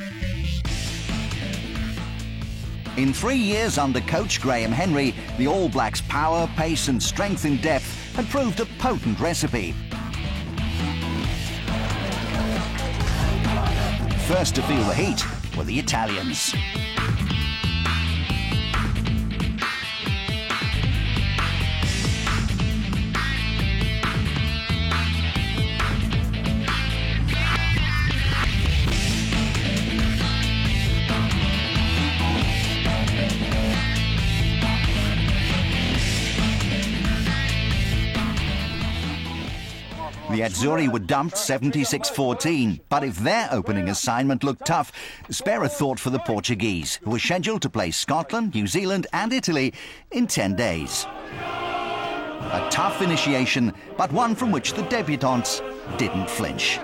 In 3 years under coach Graham Henry, the All Blacks' power, pace and strength in depth had proved a potent recipe. First to feel the heat were the Italians. The Azzurri were dumped 76-14, but if their opening assignment looked tough, spare a thought for the Portuguese, who were scheduled to play Scotland, New Zealand and Italy in 10 days. A tough initiation, but one from which the debutantes didn't flinch.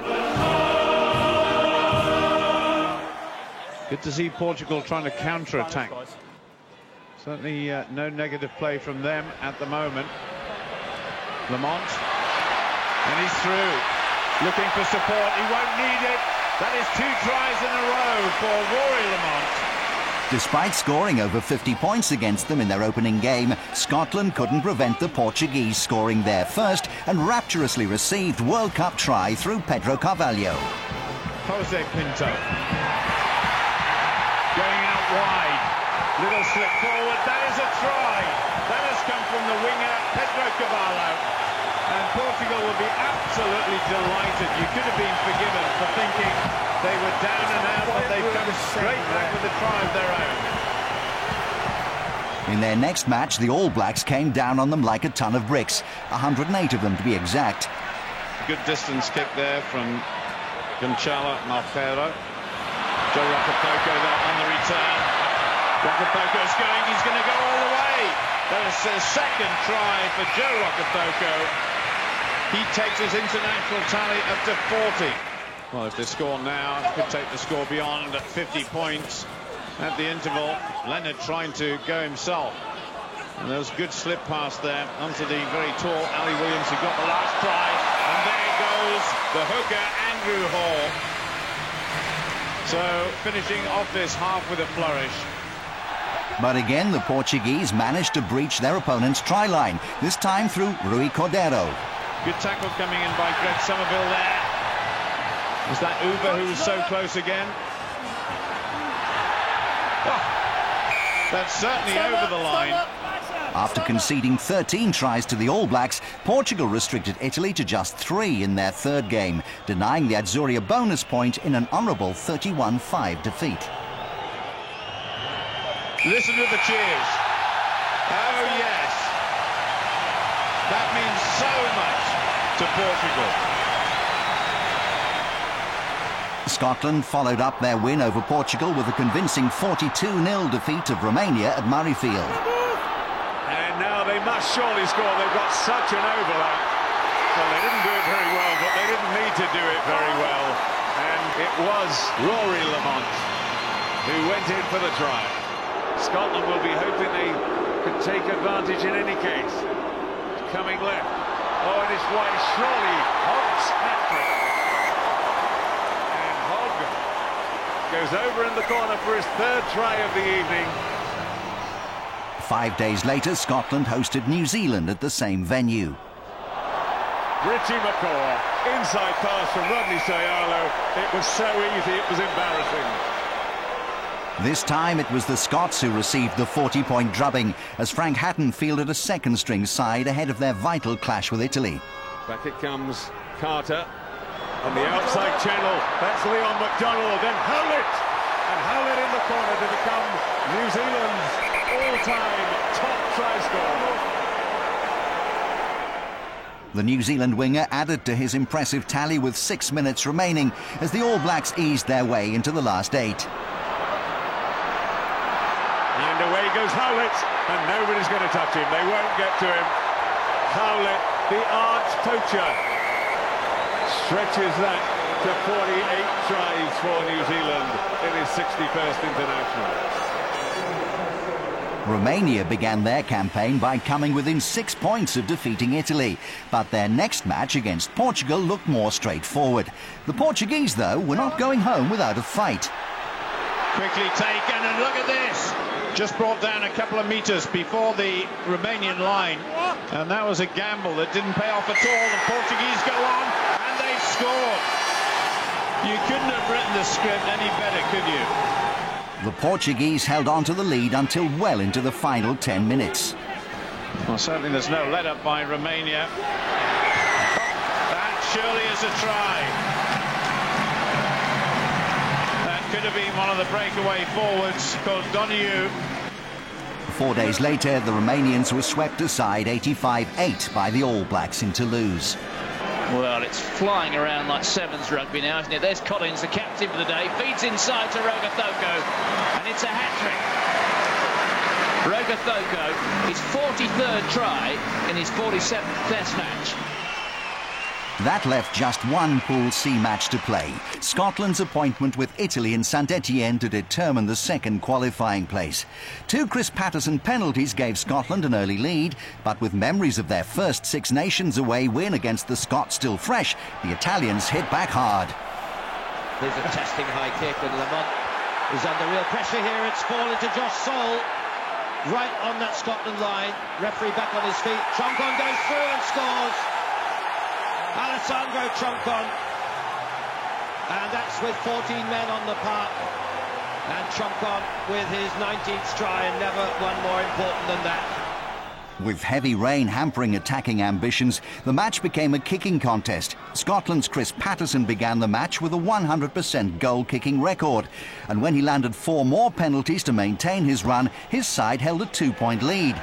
Good to see Portugal trying to counter-attack. Certainly no negative play from them at the moment. Lamont. And he's through, looking for support. He won't need it. That is 2 tries in a row for Rory Lamont. Despite scoring over 50 points against them in their opening game, Scotland couldn't prevent the Portuguese scoring their first and rapturously received World Cup try through Pedro Carvalho. Jose Pinto. Going out wide. Little slip forward. That is a try. That has come from the winger, Pedro Carvalho. And Portugal will be absolutely delighted. You could have been forgiven for thinking they were down and out, but they've come straight back with a try of their own. In their next match, the All Blacks came down on them like a ton of bricks, 108 of them to be exact. Good distance kick there from Gonçalo Malheiro. Joe Rokocoko there on the return. Rokokoko's going, he's going to go all the way. That is a second try for Joe Rokocoko. He takes his international tally up to 40. Well, if they score now, it could take the score beyond at 50 points at the interval. Leonard trying to go himself. And there was a good slip pass there onto the very tall Ali Williams, who got the last try. And there goes the hooker, Andrew Hall. So finishing off this half with a flourish. But again, the Portuguese managed to breach their opponent's try line, this time through Rui Cordeiro. Good tackle coming in by Greg Somerville there. Is that Uber who's so close again? Oh, that's certainly over the line. After conceding 13 tries to the All Blacks, Portugal restricted Italy to just 3 in their third game, denying the Azzurri a bonus point in an honourable 31-5 defeat. Listen to the cheers. Oh, yes. That means so much to Portugal. Scotland followed up their win over Portugal with a convincing 42-0 defeat of Romania at Murrayfield. And now they must surely score. They've got such an overlap. Well, they didn't do it very well, but they didn't need to do it very well. And it was Rory Lamont who went in for the try. Scotland will be hoping they can take advantage in any case. Coming left. Oh, and it's White. Surely Hogg's hat-trick. And Hogg goes over in the corner for his third try of the evening. 5 days later, Scotland hosted New Zealand at the same venue. Richie McCaw, inside pass from Rodney Sayalo. It was so easy, it was embarrassing. This time it was the Scots who received the 40-point drubbing as Frank Hatton fielded a second-string side ahead of their vital clash with Italy. Back it comes Carter on the outside channel. That's Leon McDonald, then Howlett. And Howlett in the corner to become New Zealand's all-time top try scorer. The New Zealand winger added to his impressive tally with 6 minutes remaining as the All Blacks eased their way into the last 8. And away goes Howlett, and nobody's going to touch him. They won't get to him. Howlett, the arch poacher, stretches that to 48 tries for New Zealand in his 61st international. Romania began their campaign by coming within 6 points of defeating Italy, but their next match against Portugal looked more straightforward. The Portuguese, though, were not going home without a fight. Quickly taken, and look at this. Just brought down a couple of metres before the Romanian line, and that was a gamble that didn't pay off at all. The Portuguese go on, and they've scored. You couldn't have written the script any better, could you? The Portuguese held on to the lead until well into the final 10 minutes. Well, certainly there's no let-up by Romania. That surely is a try. That could have been one of the breakaway forwards called Donahue. 4 days later, the Romanians were swept aside 85-8 by the All Blacks in Toulouse. Well, it's flying around like sevens rugby now, isn't it? There's Collins, the captain for the day, feeds inside to Rogathoko, and it's a hat-trick. Rogathoko, his 43rd try in his 47th Test match. That left just one Pool C match to play. Scotland's appointment with Italy in Saint-Etienne to determine the second qualifying place. 2 Chris Patterson penalties gave Scotland an early lead, but with memories of their first Six Nations away win against the Scots still fresh, the Italians hit back hard. There's a testing high kick, and Lamont is under real pressure here. It's fallen to Josh Soul, right on that Scotland line. Referee back on his feet. Troncon goes through and scores. Alessandro Troncon, and that's with 14 men on the park, and Troncon with his 19th try, and never one more important than that. With heavy rain hampering attacking ambitions, the match became a kicking contest. Scotland's Chris Patterson began the match with a 100% goal-kicking record, and when he landed 4 more penalties to maintain his run, his side held a 2-point lead.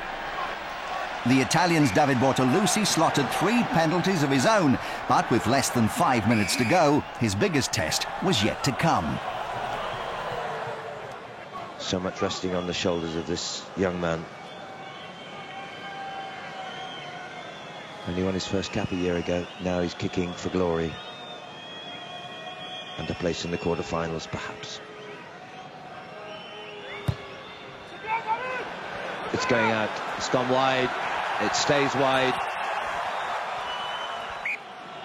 The Italian's David Bortolussi slotted 3 penalties of his own, but with less than 5 minutes to go, his biggest test was yet to come. So much resting on the shoulders of this young man. Only won his first cap a year ago. Now he's kicking for glory and a place in the quarterfinals, perhaps. It's going out. It's gone wide. It stays wide.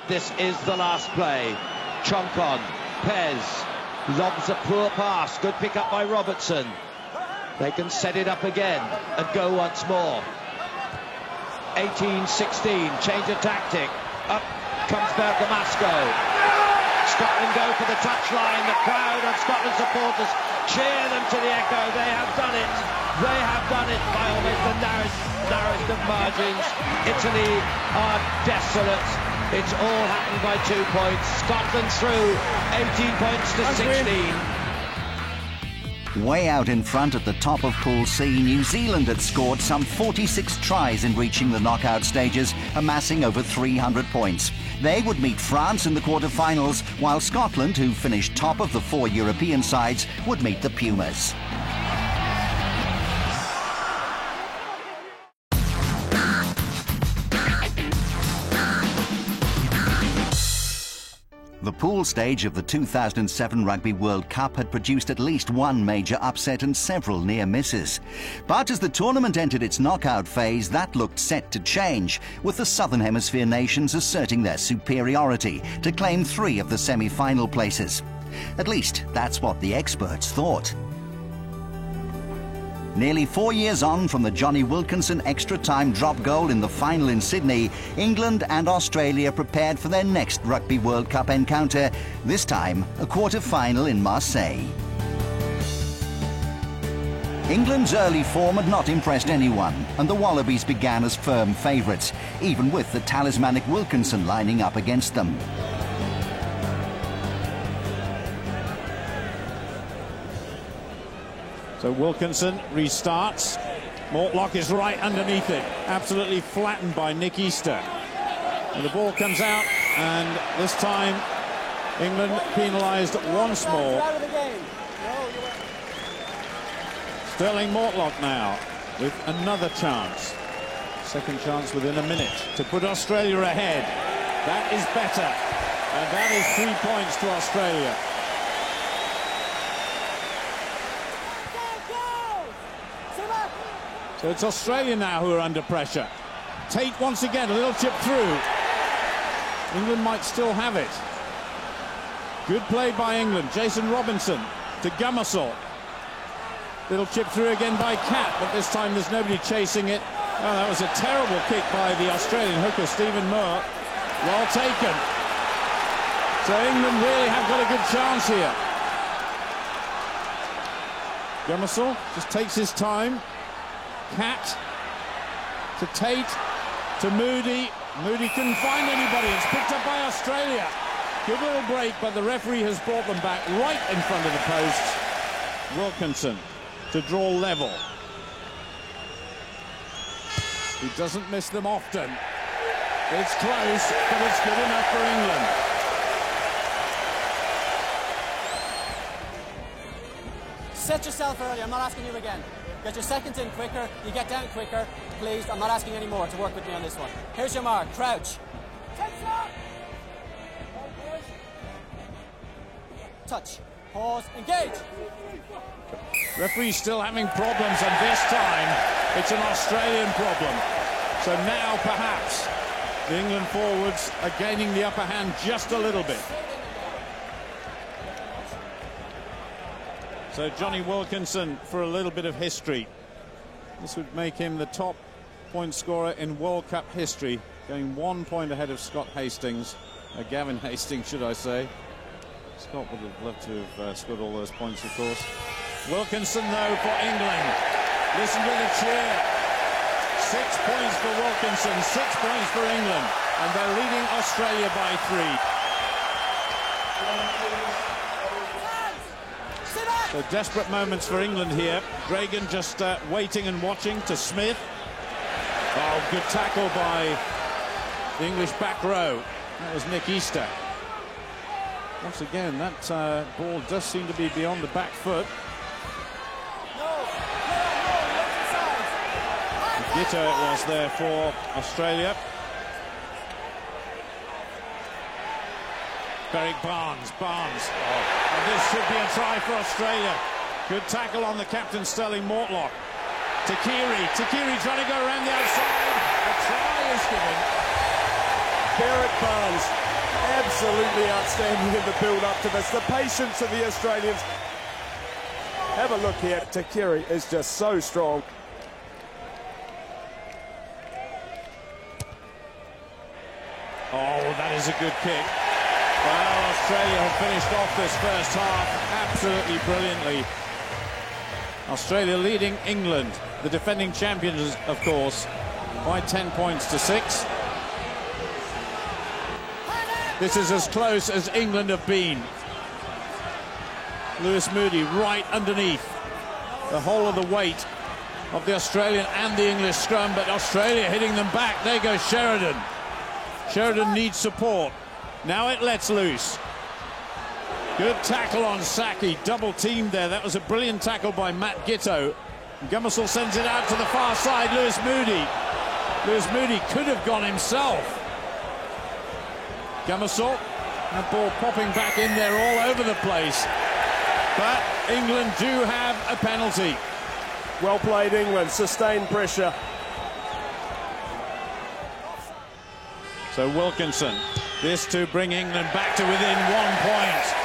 This is the last play. Troncon, Pez, lobs a poor pass. Good pick up by Robertson. They can set it up again and go once more. 18-16, change of tactic. Up comes Bergamasco. Scotland go for the touchline. The crowd of Scotland supporters cheer them to the echo. They have done it. They have done it by almost the narrowest of margins. Italy are desolate. It's all happened by 2 points. Scotland through, 18 points to 16. Way out in front at the top of Pool C, New Zealand had scored some 46 tries in reaching the knockout stages, amassing over 300 points. They would meet France in the quarter-finals, while Scotland, who finished top of the 4 European sides, would meet the Pumas. The pool stage of the 2007 Rugby World Cup had produced at least one major upset and several near misses. But as the tournament entered its knockout phase, that looked set to change, with the Southern Hemisphere nations asserting their superiority to claim 3 of the semi-final places. At least, that's what the experts thought. Nearly 4 years on from the Jonny Wilkinson extra-time drop goal in the final in Sydney, England and Australia prepared for their next Rugby World Cup encounter, this time a quarter-final in Marseille. England's early form had not impressed anyone, and the Wallabies began as firm favourites, even with the talismanic Wilkinson lining up against them. So Wilkinson restarts. Mortlock is right underneath it. Absolutely flattened by Nick Easter. And the ball comes out, and this time England penalised once more. Sterling Mortlock now with another chance. Second chance within a minute to put Australia ahead. That is better. And that is 3 points to Australia. So it's Australia now who are under pressure. Tate once again, a little chip through. England might still have it. Good play by England. Jason Robinson to Gumasol. Little chip through again by Cat, but this time there's nobody chasing it. Oh, that was a terrible kick by the Australian hooker, Stephen Moore. Well taken. So England really have got a good chance here. Gumasol just takes his time. Cat to Tate to Moody. Moody couldn't find anybody. It's picked up by Australia. Good little break, but the referee has brought them back right in front of the posts. Wilkinson to draw level. He doesn't miss them often. It's close, but it's good enough for England. Set yourself early. I'm not asking you again. Get your seconds in quicker, you get down quicker, please. I'm not asking any more to work with me on this one. Here's your mark, crouch. Touch, pause, engage. Referee's still having problems, and this time it's an Australian problem. So now perhaps the England forwards are gaining the upper hand just a little bit. So Jonny Wilkinson for a little bit of history. This would make him the top point scorer in World Cup history, going 1 point ahead of Scott Hastings, Gavin Hastings, should I say. Scott would have loved to have scored all those points, of course. Wilkinson, though, for England. Listen to the cheer. 6 points for Wilkinson, 6 points for England, and they're leading Australia by 3. So desperate moments for England here. Dragan just waiting and watching to Smith. Oh, good tackle by the English back row. That was Nick Easter. Once again, that ball does seem to be beyond the back foot. Gito it was there for Australia. Berrick Barnes. Oh, and this should be a try for Australia. Good tackle on the captain, Sterling Mortlock. Takiri trying to go around the outside. A try is given. Berrick Barnes, absolutely outstanding in the build-up to this. The patience of the Australians. Have a look here. Takiri is just so strong. Oh, that is a good kick. Well, Australia have finished off this first half absolutely brilliantly. Australia leading England, the defending champions, of course, by 10 points to 6. This is as close as England have been. Lewis Moody right underneath. the whole of the weight of the Australian and the English scrum, but Australia hitting them back. There goes Sheridan. Sheridan needs support. Now it lets loose. Good tackle on Saki, double teamed there. That was a brilliant tackle by Matt Giteau. Gumasol sends it out to the far side. Lewis Moody. Lewis Moody could have gone himself. Gumasol, that ball popping back in there all over the place. But England do have a penalty. Well played, England. Sustained pressure. So Wilkinson, this to bring England back to within 1 point.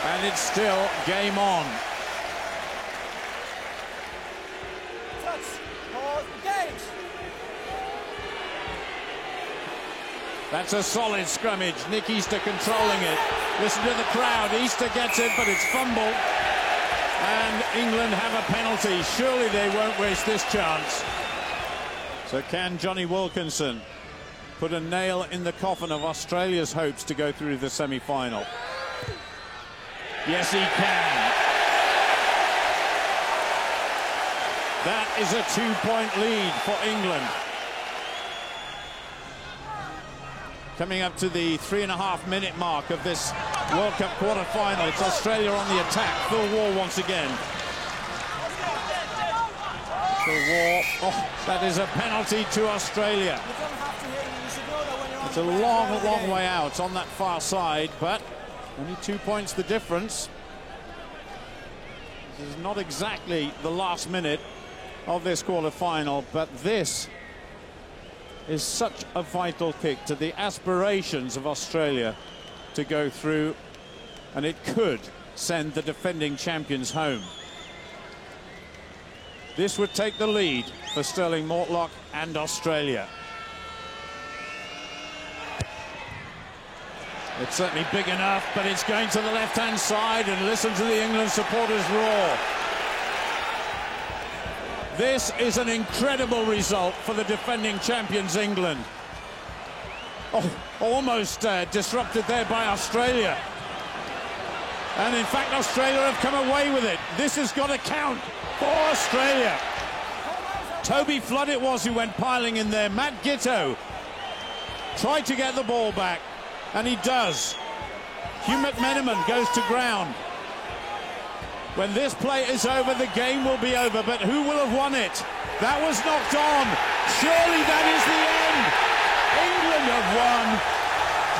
And it's still game on. That's a solid scrummage. Nick Easter controlling it. Listen to the crowd. Easter gets it, but it's fumbled. And England have a penalty. Surely they won't waste this chance. So can Johnny Wilkinson put a nail in the coffin of Australia's hopes to go through the semi-final? Yes, he can. That is a 2-point lead for England. Coming up to the 3.5-minute mark of this World Cup quarter-final. It's Australia on the attack. Phil Waugh once again. Phil Waugh. Oh, that is a penalty to Australia. It's a long, long way out on that far side, but only 2 points the difference. This is not exactly the last minute of this quarter-final, but this is such a vital kick to the aspirations of Australia to go through, and it could send the defending champions home. This would take the lead for Sterling Mortlock and Australia. It's certainly big enough, but it's going to the left-hand side, and listen to the England supporters roar. This is an incredible result for the defending champions, England. Oh, almost disrupted there by Australia. And in fact, Australia have come away with it. This has got to count for Australia. Toby Flood it was who went piling in there. Matt Giteau tried to get the ball back, and he does. Hugh McMenamin goes to ground. When this play is over, the game will be over, but who will have won it? That was knocked on. Surely that is the end. England have won.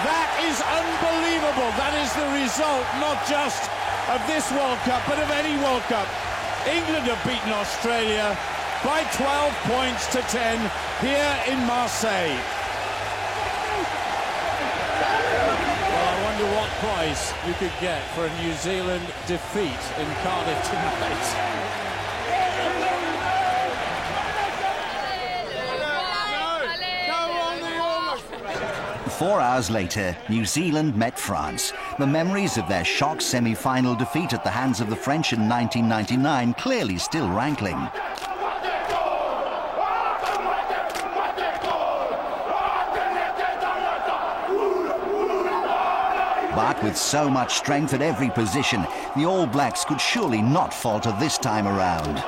That is unbelievable. That is the result, not just of this World Cup, but of any World Cup. England have beaten Australia by 12 points to 10 here in Marseille. What price you could get for a New Zealand defeat in Cardiff tonight. 4 hours later, New Zealand met France. The memories of their shock semi-final defeat at the hands of the French in 1999 clearly still rankling. But with so much strength at every position, the All Blacks could surely not falter this time around.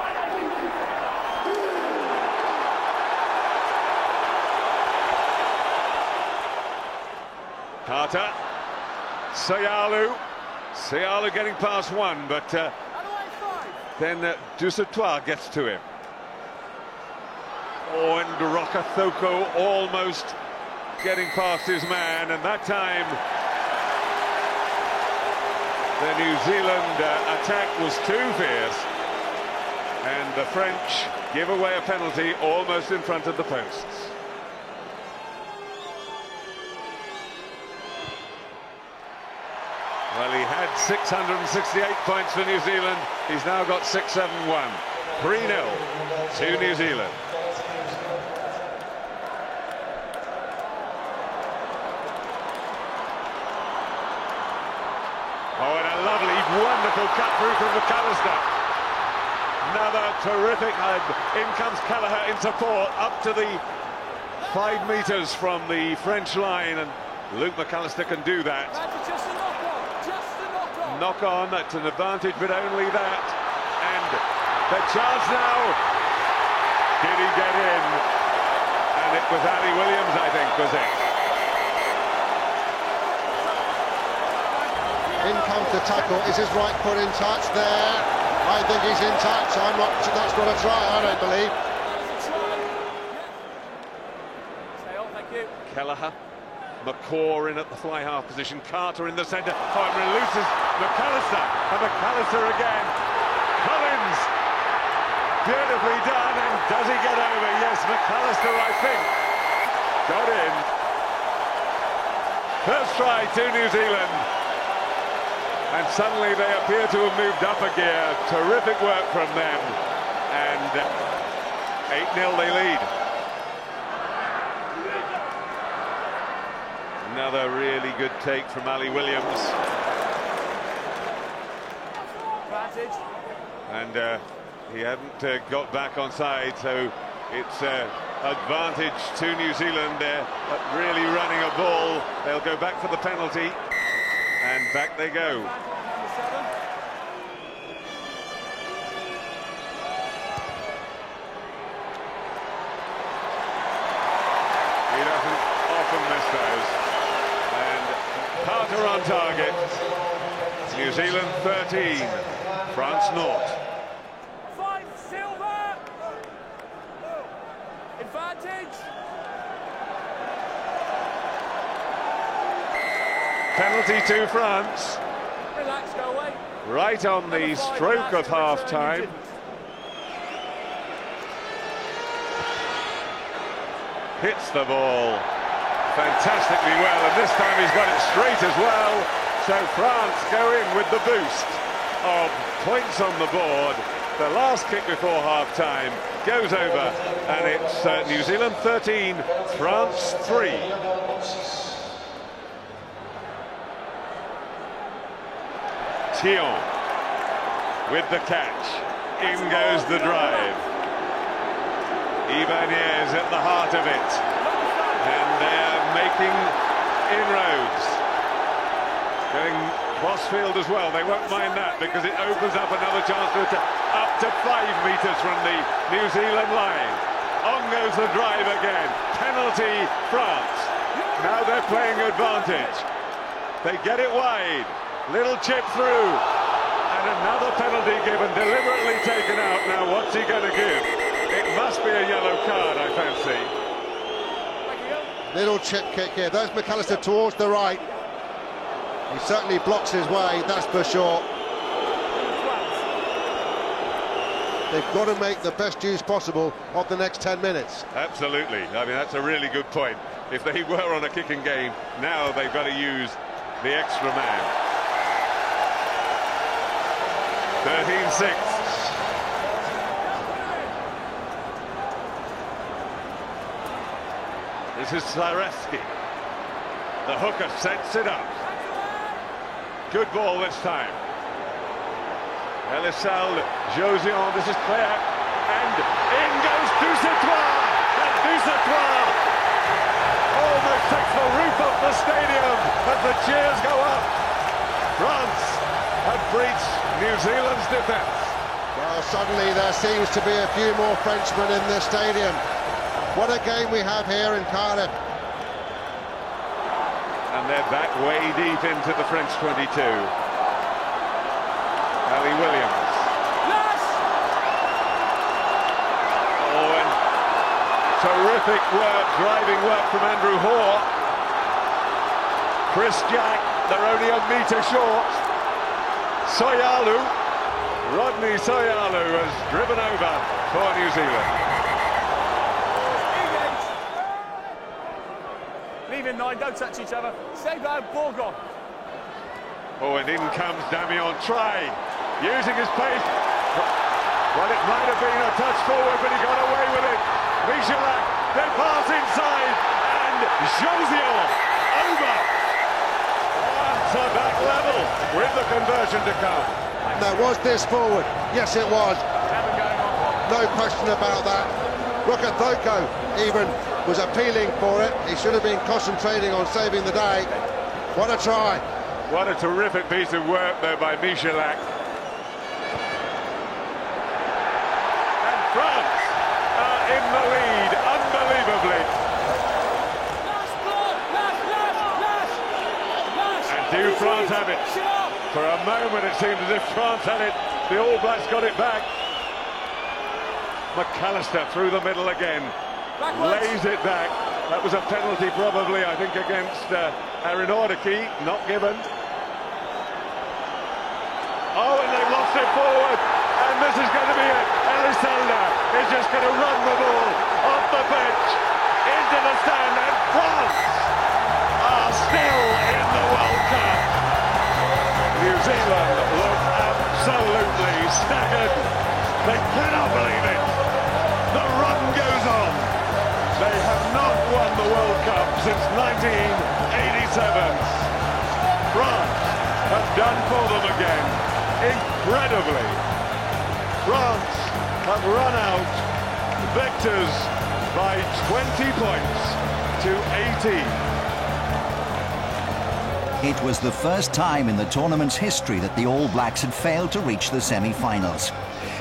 Carter, Sayalu getting past one, but then Dusautoir gets to him. Oh, and Rokethoko almost getting past his man, and that time the New Zealand attack was too fierce, and the French give away a penalty almost in front of the posts. Well, he had 668 points for New Zealand. He's now got 671. 3-0 to New Zealand. Oh, and a lovely, wonderful cut through from McAllister. Another terrific hug. In comes Kelleher in support, up to the 5 meters from the French line, and Luke McAllister can do that. Knock on, it's an advantage, but only that. And The chance now. Did he get in? And it was Ali Williams, I think, was it? In comes the tackle. Is his right foot in touch there? I think he's in touch. That's not a try, I don't believe. Kelleher, McCaw in at the fly half position, Carter in the centre. Oh, it releases McAllister, and McAllister again. Collins, beautifully done, and does he get over? Yes, McAllister, I think, got in. First try to New Zealand, and suddenly they appear to have moved up a gear. Terrific work from them, and 8-0 they lead. Another really good take from Ali Williams. And he hadn't got back on side, so it's advantage to New Zealand. They're really running a ball. They'll go back for the penalty, and back they go. He doesn't often miss those. Carter on target. New Zealand 13, France 0. 5 silver. Advantage. Penalty to France. Relax, go away. Right on the stroke of half-time. Hits the ball fantastically well, and this time he's got it straight as well. So France go in with the boost of points on the board. The last kick before half-time goes over, and it's New Zealand 13, France 3. Thion with the catch. In goes the drive. Ibanez at the heart of it. And they're making inroads. Going crossfield as well. They won't mind that because it opens up another chance to up to 5 meters from the New Zealand line. On goes the drive again. Penalty, France. Now they're playing advantage. They get it wide. Little chip through. And another penalty given, deliberately taken out. Now what's he going to give? It must be a yellow card, I fancy. Little chip kick here. There's McAllister towards the right. He certainly blocks his way, that's for sure. They've got to make the best use possible of the next 10 minutes. Absolutely. I mean, that's a really good point. If they were on a kicking game, now they've got to use the extra man. 13-6. This is Zarevsky. The hooker sets it up. Good ball this time. Elissalde, Josion, this is clear. And in goes Dusatois. And Dusatois almost takes the roof off the stadium as the cheers go up. France have breached New Zealand's defence. Well, suddenly there seems to be a few more Frenchmen in the stadium. What a game we have here in Cardiff. And they're back way deep into the French 22. Ali Williams. Yes! Oh, and terrific work, driving work from Andrew Hoare. Chris Jack, they're only a metre short. Soyalu, Rodney Soyalu has driven over for New Zealand. Leave in 9, don't touch each other. Stay back, ball gone. Oh, and in comes Damian Try, using his pace. Well, it might have been a touch forward, but he got away with it. Michalak, then pass inside, and Josion over. To back level with the conversion to come. Now, was this forward? Yes, it was. No question about that. Rukatoko even was appealing for it. He should have been concentrating on saving the day. What a try. What a terrific piece of work there by Michalak. France are in the lead, unbelievably. And do France have it? For a moment it seemed as if France had it. The All Blacks got it back. McAllister through the middle again. Lays it back. That was a penalty probably, I think, against Aaron Ordeke, not given. Oh, and they've lost it forward. And this is going to be it. Elissalde is just going to run the ball off the bench into the stand, and France are still in the World Cup. New Zealand look absolutely staggered. They cannot believe it. The run goes on. They have not won the World Cup since 1987. France have done for them again. Incredibly, France have run out victors by 20 points to 18. It was the first time in the tournament's history that the All Blacks had failed to reach the semi-finals.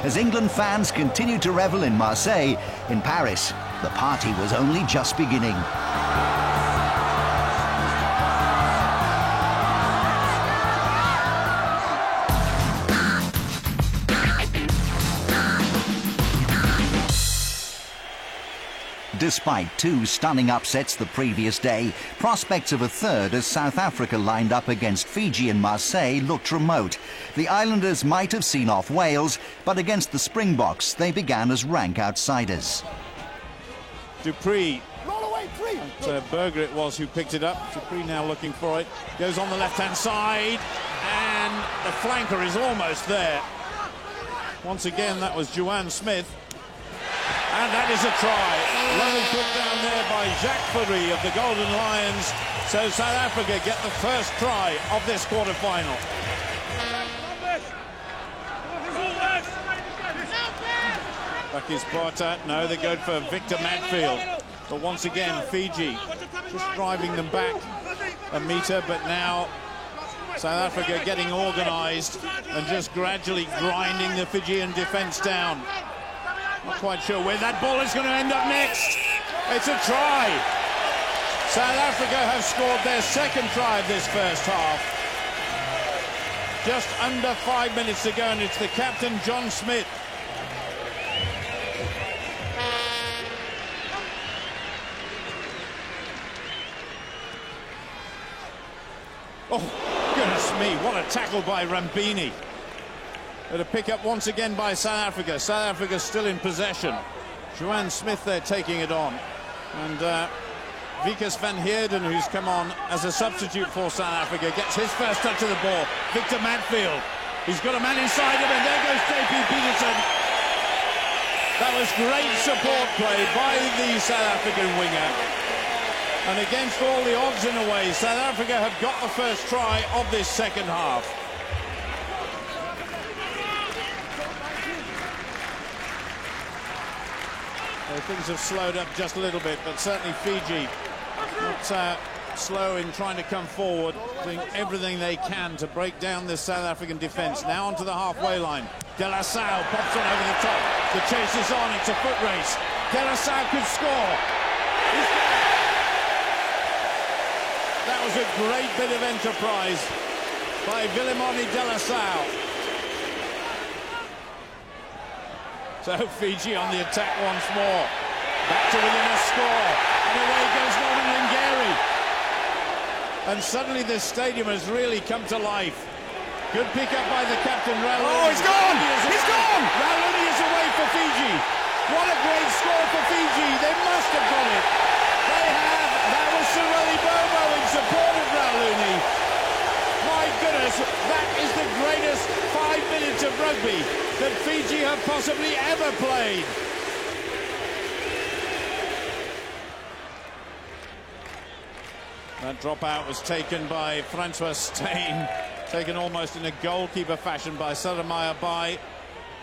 As England fans continued to revel in Marseille, in Paris, the party was only just beginning. Despite two stunning upsets the previous day, prospects of a third as South Africa lined up against Fiji and Marseille looked remote. The Islanders might have seen off Wales, but against the Springboks they began as rank outsiders. Dupree. Berger it was who picked it up. Dupree now looking for it. Goes on the left-hand side, and the flanker is almost there. Once again, that was Juan Smith. And that is a try. Well put down there by Jacques Fourie of the Golden Lions. So South Africa get the first try of this quarter-final. Back is Bartat. No, they go for Victor Matfield. But once again, Fiji just driving them back a metre. But now South Africa getting organised and just gradually grinding the Fijian defence down. Not quite sure where that ball is going to end up next. It's a try. South Africa have scored their second try of this first half. Just under 5 minutes to go, and it's the captain, John Smith. Oh, goodness me, what a tackle by Rambini. But a pick up once again by South Africa. South Africa still in possession. Juan Smith there taking it on. And Wikus van Heerden, who's come on as a substitute for South Africa, gets his first touch of the ball. Victor Matfield. He's got a man inside him, and there goes J.P. Peterson. That was great support play by the South African winger. And against all the odds in a way, South Africa have got the first try of this second half. Things have slowed up just a little bit, but certainly Fiji not slow in trying to come forward, doing everything they can to break down this South African defence. Now onto the halfway line. De La Salle pops on over the top. The chase is on. It's a foot race. De La Salle could score. That was a great bit of enterprise by Viliamone De La Salle. So Fiji on the attack once more. Back to within a score. And away goes Norman Lingeri. And suddenly this stadium has really come to life. Good pick up by the captain, Raul. Oh, he's gone! He's gone! Raul is away for Fiji. What a great score for Fiji. They must have got it. They have. That was Sireli Bobo in support of Raul. My goodness, that is the greatest 5 minutes of rugby that Fiji have possibly ever played. That dropout was taken by Francois Steyn, taken almost in a goalkeeper fashion by Saramaia Bai.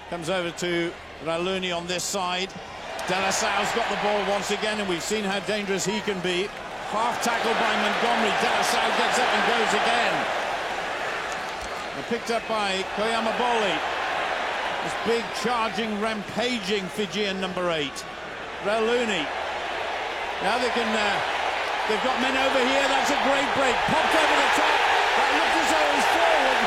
Comes over to Raul on this side. De La Salle's got the ball once again, and we've seen how dangerous he can be. Half tackle by Montgomery. De La Salle gets up and goes again. Picked up by Koyama Boli. This big, charging, rampaging Fijian number 8. Rauluni. Now they can... they've got men over here. That's a great break. Popped over the top. That looks as though he's forward.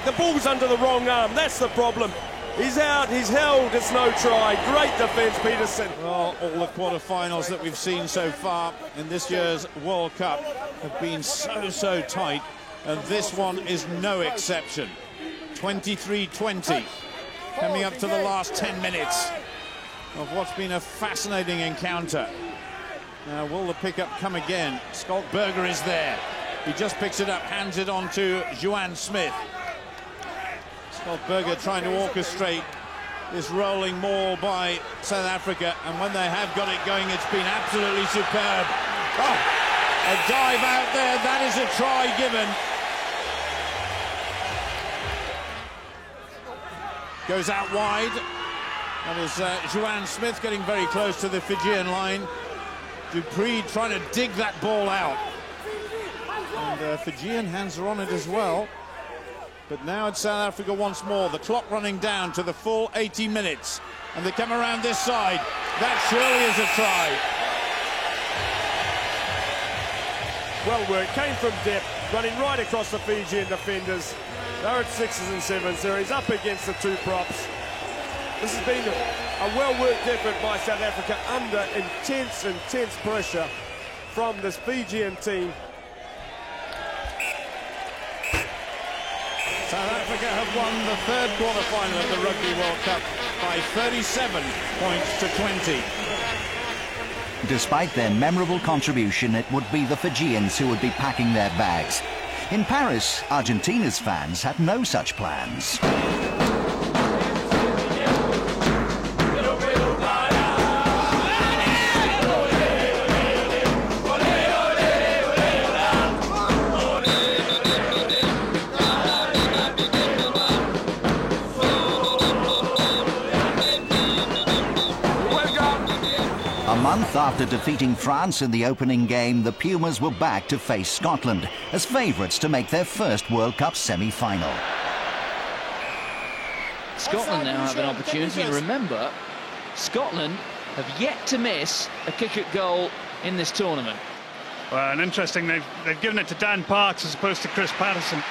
The ball's under the wrong arm. That's the problem. He's out, he's held, it's no try. Great defence, Peterson. Well, all the quarterfinals that we've seen so far in this year's World Cup have been so tight, and this one is no exception. 23-20, coming up to the last 10 minutes of what's been a fascinating encounter. Now, will the pickup come again? Schalk Burger is there. He just picks it up, hands it on to Juan Smith. Schalk Burger trying to orchestrate this rolling maul by South Africa, and when they have got it going, it's been absolutely superb. Oh, a dive out there, that is a try given. Goes out wide. That is Juan Smith getting very close to the Fijian line. Dupree trying to dig that ball out. And Fijian hands are on it as well. But now it's South Africa once more. The clock running down to the full 80 minutes. And they come around this side. That surely is a try. Well worked, came from depth, running right across the Fijian defenders. They're at 6s and 7s there. He's up against the 2 props. This has been a well-worked effort by South Africa under intense pressure from this Fijian team. South Africa have won the 3rd quarter-final of the Rugby World Cup by 37 points to 20. Despite their memorable contribution, it would be the Fijians who would be packing their bags. In Paris, Argentina's fans had no such plans. A month after defeating France in the opening game, the Pumas were back to face Scotland as favourites to make their first World Cup semi-final. Scotland now have an opportunity, and remember, Scotland have yet to miss a kick-at-goal in this tournament. Well, and interesting, they've given it to Dan Parks as opposed to Chris Patterson.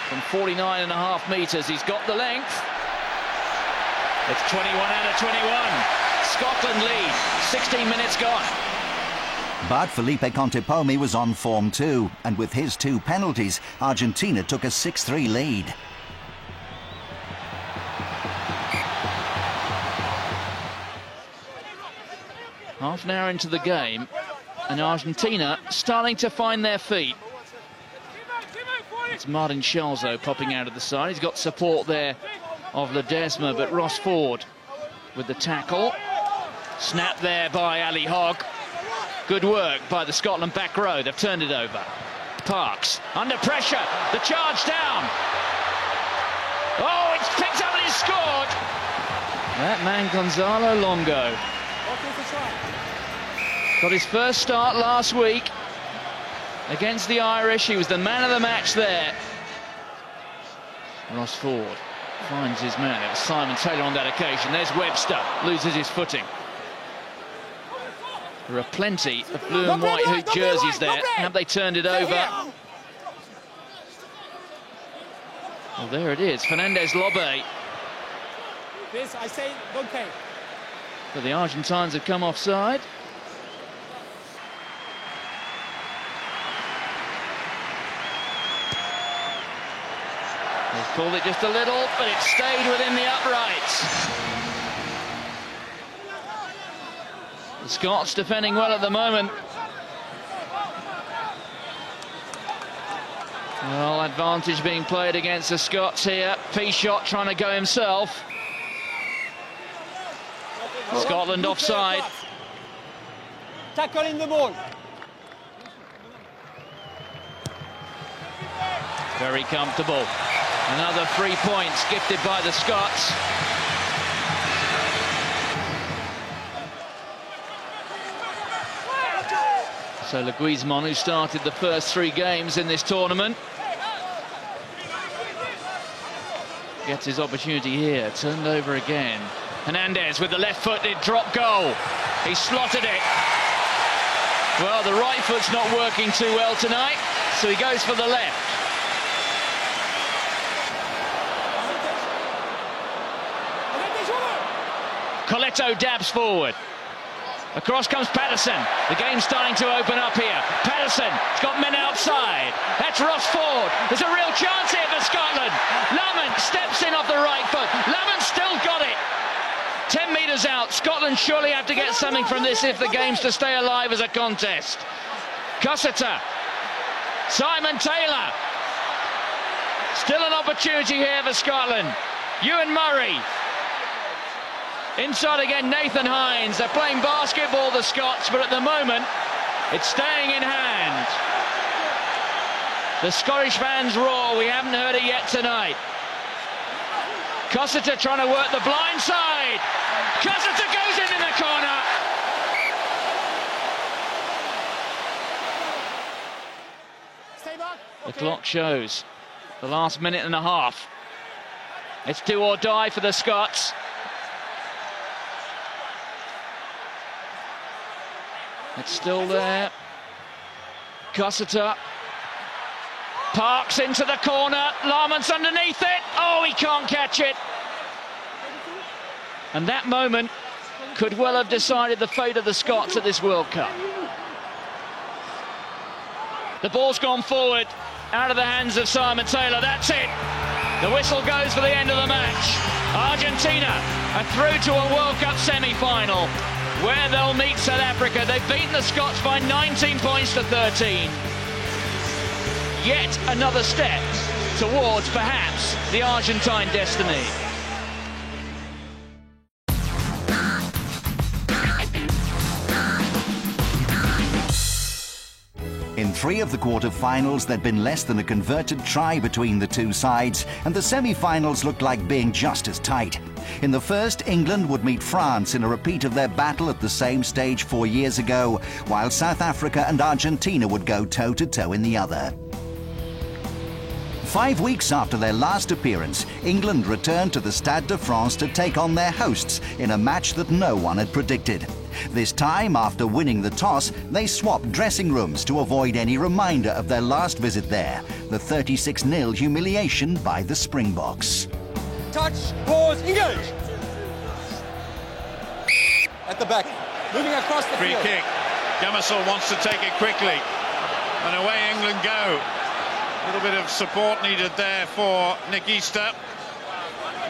From 49.5 metres, he's got the length. It's 21 out of 21. Scotland lead, 16 minutes gone. But Felipe Contepomi was on form too, and with his 2 penalties, Argentina took a 6-3 lead. Half an hour into the game, and Argentina starting to find their feet. It's Martin Schalzo popping out of the side. He's got support there of Ledesma, but Ross Ford with the tackle. Snap there by Ali Hogg. Good work by the Scotland back row. They've turned it over. Parks under pressure. The charge down. Oh, it's picked up and he's scored. That man Gonzalo Longo got his first start last week against the Irish. He was the man of the match there. Ross Ford finds his man. It was Simon Taylor on that occasion. There's Webster, loses his footing. There are plenty of blue and white hoop jerseys there. Have they turned it over? Well, there it is. Fernandez Lobbe. This, I say, okay. But the Argentines have come offside. They've called it just a little, but it stayed within the uprights. The Scots defending well at the moment. Well, advantage being played against the Scots here. Peashot trying to go himself. Scotland offside. Tackle in the ball. Very comfortable. Another 3 points gifted by the Scots. So Leguizamon, who started the first 3 games in this tournament. Gets his opportunity here, turned over again. Hernandez with the left-footed drop goal. He slotted it. Well, the right foot's not working too well tonight, so he goes for the left. Coletto dabs forward. Across comes Patterson. The game's starting to open up here. Patterson, he's got men outside. That's Ross Ford. There's a real chance here for Scotland. Lamont steps in off the right foot. Lamont still got it. 10 metres out. Scotland surely have to get something from this if the game's to stay alive as a contest. Cussiter. Simon Taylor. Still an opportunity here for Scotland. Ewan Murray. Inside again, Nathan Hines. They're playing basketball, the Scots, but at the moment, it's staying in hand. The Scottish fans roar. We haven't heard it yet tonight. Cussiter trying to work the blind side. Cussiter goes in the corner. The clock shows the last minute and a half. It's do or die for the Scots. It's still there. Cussiter. Parks into the corner. Lamont's underneath it. Oh, he can't catch it. And that moment could well have decided the fate of the Scots at this World Cup. The ball's gone forward, out of the hands of Simon Taylor. That's it. The whistle goes for the end of the match. Argentina are through to a World Cup semi-final, where they'll meet South Africa. They've beaten the Scots by 19 points to 13. Yet another step towards perhaps the Argentine destiny. In 3 of the quarter-finals, there'd been less than a converted try between the two sides, and the semi-finals looked like being just as tight. In the first, England would meet France in a repeat of their battle at the same stage 4 years ago, while South Africa and Argentina would go toe-to-toe in the other. 5 weeks after their last appearance, England returned to the Stade de France to take on their hosts in a match that no one had predicted. This time, after winning the toss, they swapped dressing rooms to avoid any reminder of their last visit there, the 36-0 humiliation by the Springboks. Touch, pause, engage! At the back, moving across the field. Free kick. Gummersall wants to take it quickly. And away England go. A little bit of support needed there for Nick Easter.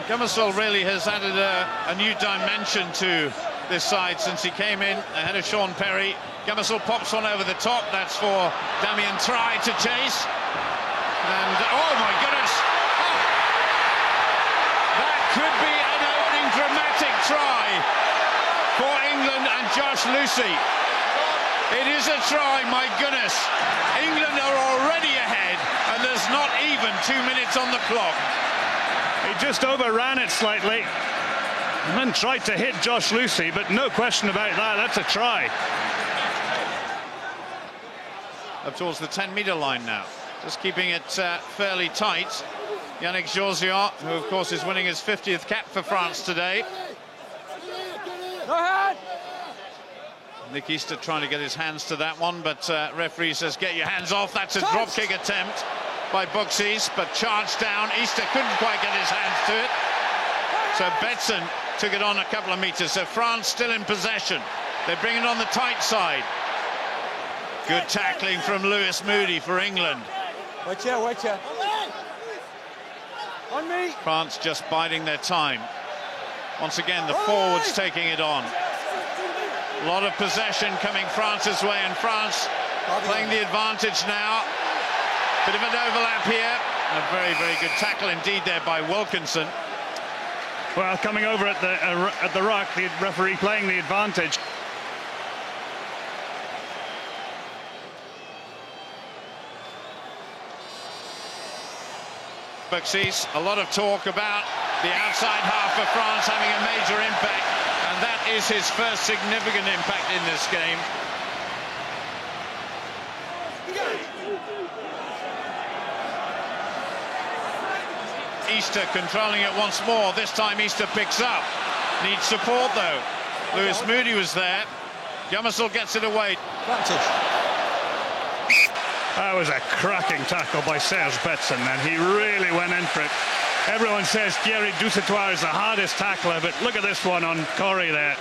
Gummersall really has added a new dimension to this side since he came in ahead of Sean Perry. Gummersall pops one over the top. That's for Damien Try to chase. And, oh my goodness! Oh. That could be an opening dramatic try for England and Josh Lucy. It is a try, my goodness. England are already ahead, and there's not even 2 minutes on the clock. He just overran it slightly and then tried to hit Josh Lucy, but no question about that, that's a try. Up towards the 10-metre line now, just keeping it fairly tight. Yannick Jauziot, who of course is winning his 50th cap for France today. Go ahead! Nick Easter trying to get his hands to that one, but referee says get your hands off. That's a drop kick attempt by Buxis, but charged down. Easter couldn't quite get his hands to it. So Betson took it on a couple of meters. So France still in possession. They bring it on the tight side. Good tackling from Lewis Moody for England. Watch out, watch out. On me. France just biding their time. Once again, the forwards taking it on. A lot of possession coming France's way, and France playing the advantage now. Bit of an overlap here. A very, very good tackle indeed there by Wilkinson. Well, coming over at the ruck, the referee playing the advantage. Buxis, a lot of talk about the outside half of France having a major impact, and that is his first significant impact in this game. Easter controlling it once more. This time Easter picks up. Needs support though. Lewis Moody was there. Gummesel gets it away. That was a cracking tackle by Serge Betsen, and he really went in for it. Everyone says Thierry Dusautoir is the hardest tackler, but look at this one on Corey there.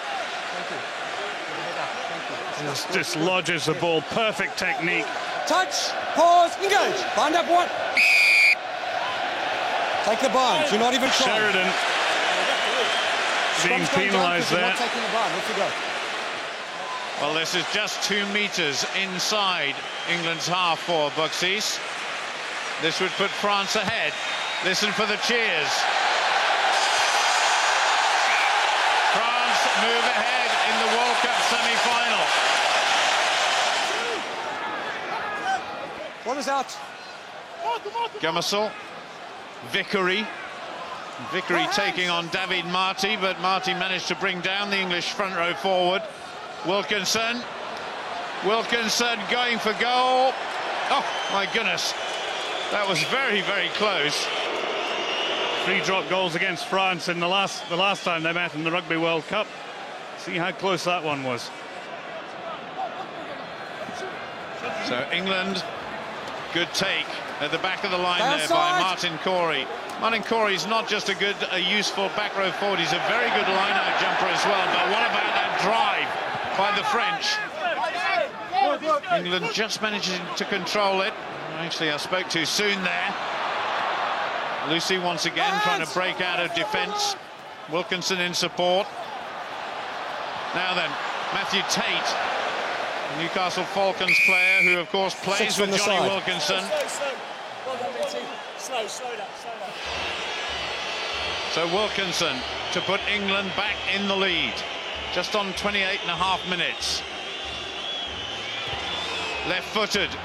Just lodges the ball, perfect technique. Touch, pause, engage. Bind up one. Take the bind. You're not even trying. Sheridan being penalised there. Not taking the bind. Off you go. Well, this is just 2 meters inside England's half for Buxis. This would put France ahead. Listen for the cheers. France move ahead in the World Cup semi-final. One is out. Gummesel, Vickery taking on David Marty, but Marty managed to bring down the English front row forward. Wilkinson going for goal. Oh my goodness, that was very, very close. 3 drop goals against France in the last time they met in the Rugby World Cup. See how close that one was. So England, good take at the back of the line there by Martin Corey. Martin Corey's not just a useful back row forward, he's a very good line-out jumper as well. But what about that drive by the French? England just managing to control it. Actually, I spoke too soon there. Lucy once again trying to break out of defence. Wilkinson in support. Now then, Matthew Tate, Newcastle Falcons player, who of course plays with Johnny Wilkinson. So Wilkinson to put England back in the lead, just on 28.5 minutes. Left-footed, and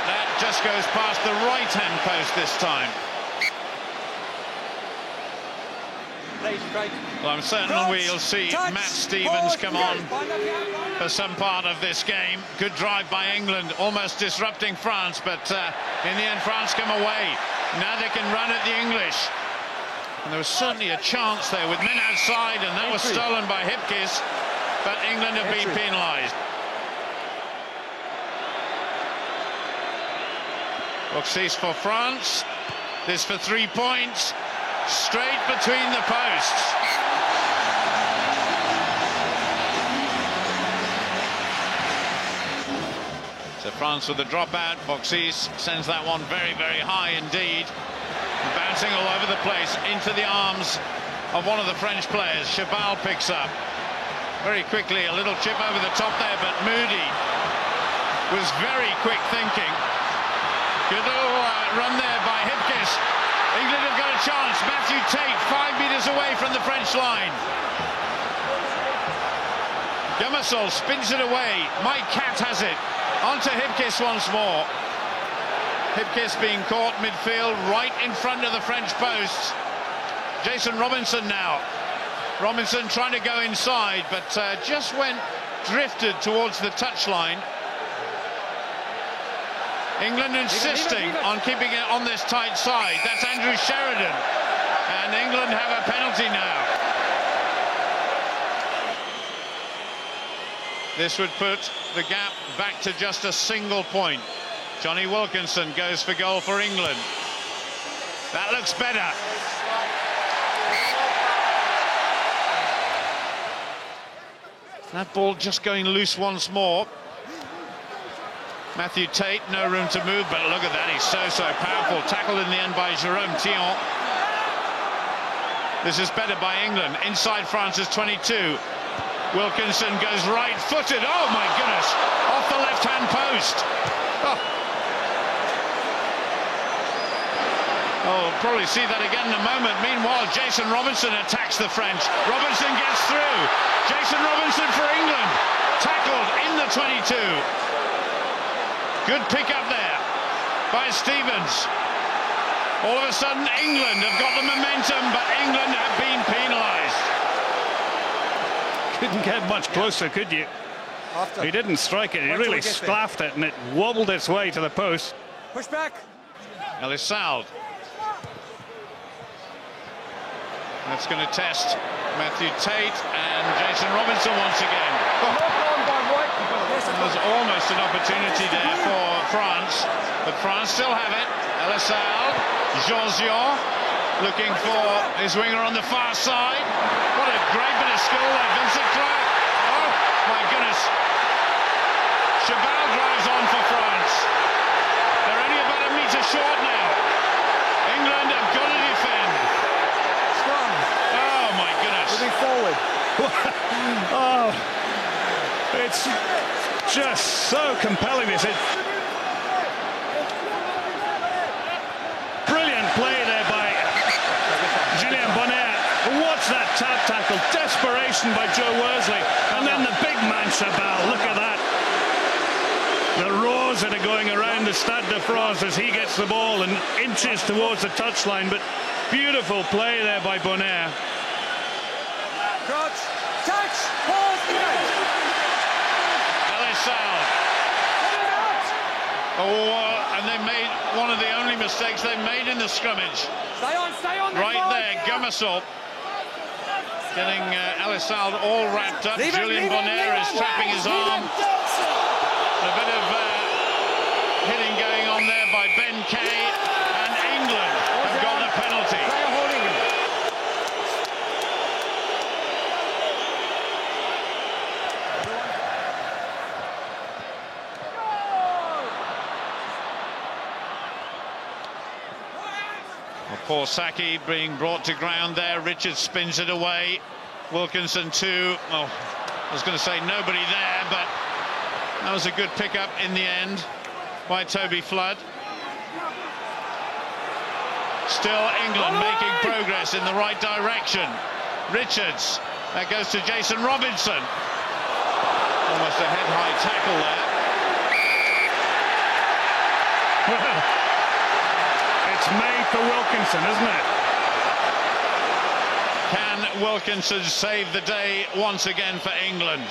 that just goes past the right-hand post this time. Well, I'm certain we'll see Matt Stevens come on for some part of this game. Good drive by England, almost disrupting France, but in the end France come away. Now they can run at the English. And there was certainly a chance there with men outside, and that was stolen by Hipkiss, but England have been penalised. Buxis for France. This for 3 points. Straight between the posts. So France with the dropout. Buxis sends that one very, very high indeed. Bouncing all over the place into the arms of one of the French players. Chabal picks up. Very quickly, a little chip over the top there, but Moody was very quick thinking. Good little run there by Hipkiss. England have got a chance. Matthew Tate 5 meters away from the French line. Gummesel spins it away. Mike Catt has it. Onto Hipkiss once more. Hipkiss being caught midfield right in front of the French posts. Jason Robinson now. Robinson trying to go inside, but just drifted towards the touchline. England insisting on keeping it on this tight side. That's Andrew Sheridan. And England have a penalty now. This would put the gap back to just a single point. Johnny Wilkinson goes for goal for England. That looks better. That ball just going loose once more. Matthew Tate, no room to move, but look at that, he's so powerful. Tackled in the end by Jerome Thion. This is better by England. Inside France's 22. Wilkinson goes right-footed. Oh, my goodness. Off the left-hand post. Oh, we'll probably see that again in a moment. Meanwhile, Jason Robinson attacks the French. Robinson gets through. Jason Robinson for England. Tackled in the 22. Good pick up there by Stevens. All of a sudden, England have got the momentum, but England have been penalised. Couldn't get much closer, could you? He didn't strike it. He really splaffed it, and it wobbled its way to the post. Push back. Elissalde. That's going to test Matthew Tate and Jason Robinson once again. There's almost an opportunity there for France, but France still have it. Elissalde, Jean looking for his winger on the far side. What a great bit of skill there, Vincent Clark. Oh my goodness. Chabal drives on for France. They're only about a metre short now. England have got to defend. Scrum. Oh my goodness. Moving forward. Oh, it's just so compelling, this. Brilliant play there by Julien Bonner. What's that tap tackle? Desperation by Joe Worsley. And then the big man, Chabal. Look at that. The roars that are going around the Stade de France as he gets the ball and inches towards the touchline. But beautiful play there by Bonner. Crouch. Touch. Pause. Elissalde. Oh, and they made one of the only mistakes they made in the scrimmage. Stay on. Right there, Gummesol getting Elissalde all wrapped up. Julien Bonner is trapping his arm. A bit of hitting going on there by Ben Kay, and England have got the penalty. Paul Saki being brought to ground there. Richards spins it away. Wilkinson too. Oh, I was going to say nobody there, but that was a good pickup in the end by Toby Flood. Still England making progress in the right direction. Richards, that goes to Jason Robinson. Almost a head-high tackle there. Well, it's made for Wilkinson, isn't it? Can Wilkinson save the day once again for England?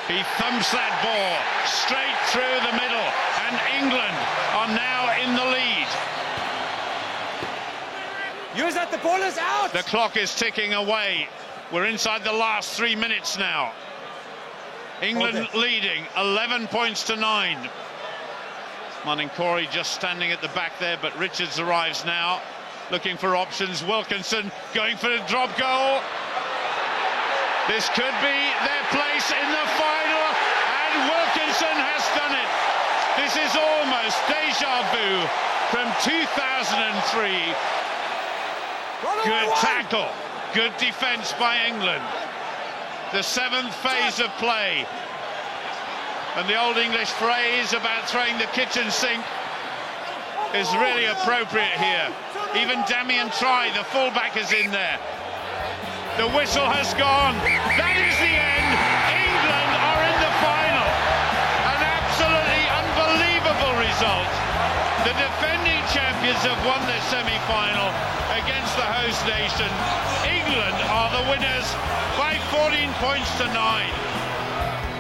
He thumps that ball straight through the middle, and England are now in the lead. Use that, the ball is out! The clock is ticking away. We're inside the last 3 minutes now. England leading 11 points to 9. Martin Corey just standing at the back there, but Richards arrives now, looking for options. Wilkinson going for a drop goal. This could be their place in the final, and Wilkinson has done it. This is almost deja vu from 2003. Good tackle, good defence by England. The 7th phase of play. And the old English phrase about throwing the kitchen sink is really appropriate here. Even Damien Try, the fullback, is in there. The whistle has gone. That is the end. England are in the final. An absolutely unbelievable result. The defending champions have won their semi-final against the host nation. England are the winners by 14 points to 9.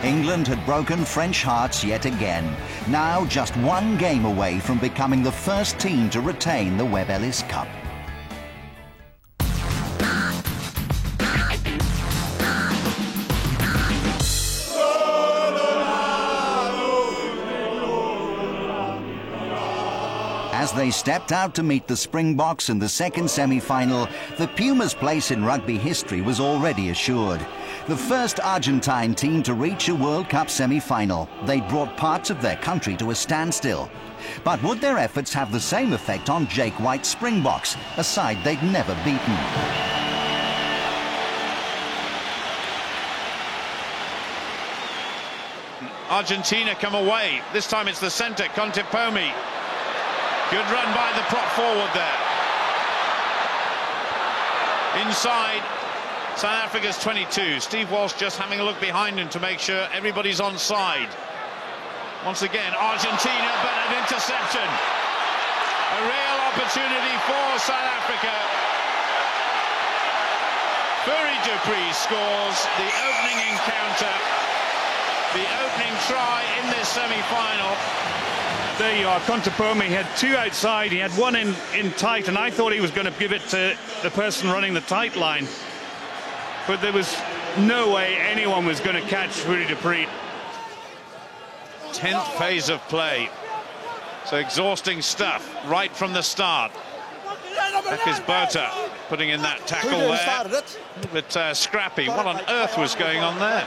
England had broken French hearts yet again, now just one game away from becoming the first team to retain the Webb Ellis Cup. As they stepped out to meet the Springboks in the second semi-final, the Pumas' place in rugby history was already assured. The first Argentine team to reach a World Cup semi-final, they'd brought parts of their country to a standstill. But would their efforts have the same effect on Jake White's Springboks, a side they'd never beaten? Argentina come away. This time it's the centre, Contepomi. Good run by the prop forward there. Inside South Africa's 22. Steve Walsh just having a look behind him to make sure everybody's onside. Once again, Argentina, but an interception. A real opportunity for South Africa. Fourie du Preez scores the opening encounter. the opening try in this semi-final. There you are, Contepomi. He had two outside, he had one in tight, and I thought he was going to give it to the person running the tight line. But there was no way anyone was going to catch Rudy Dupree. 10th phase of play. So exhausting stuff right from the start. Akisbota putting in that tackle there. A little bit scrappy. What on earth was going on there?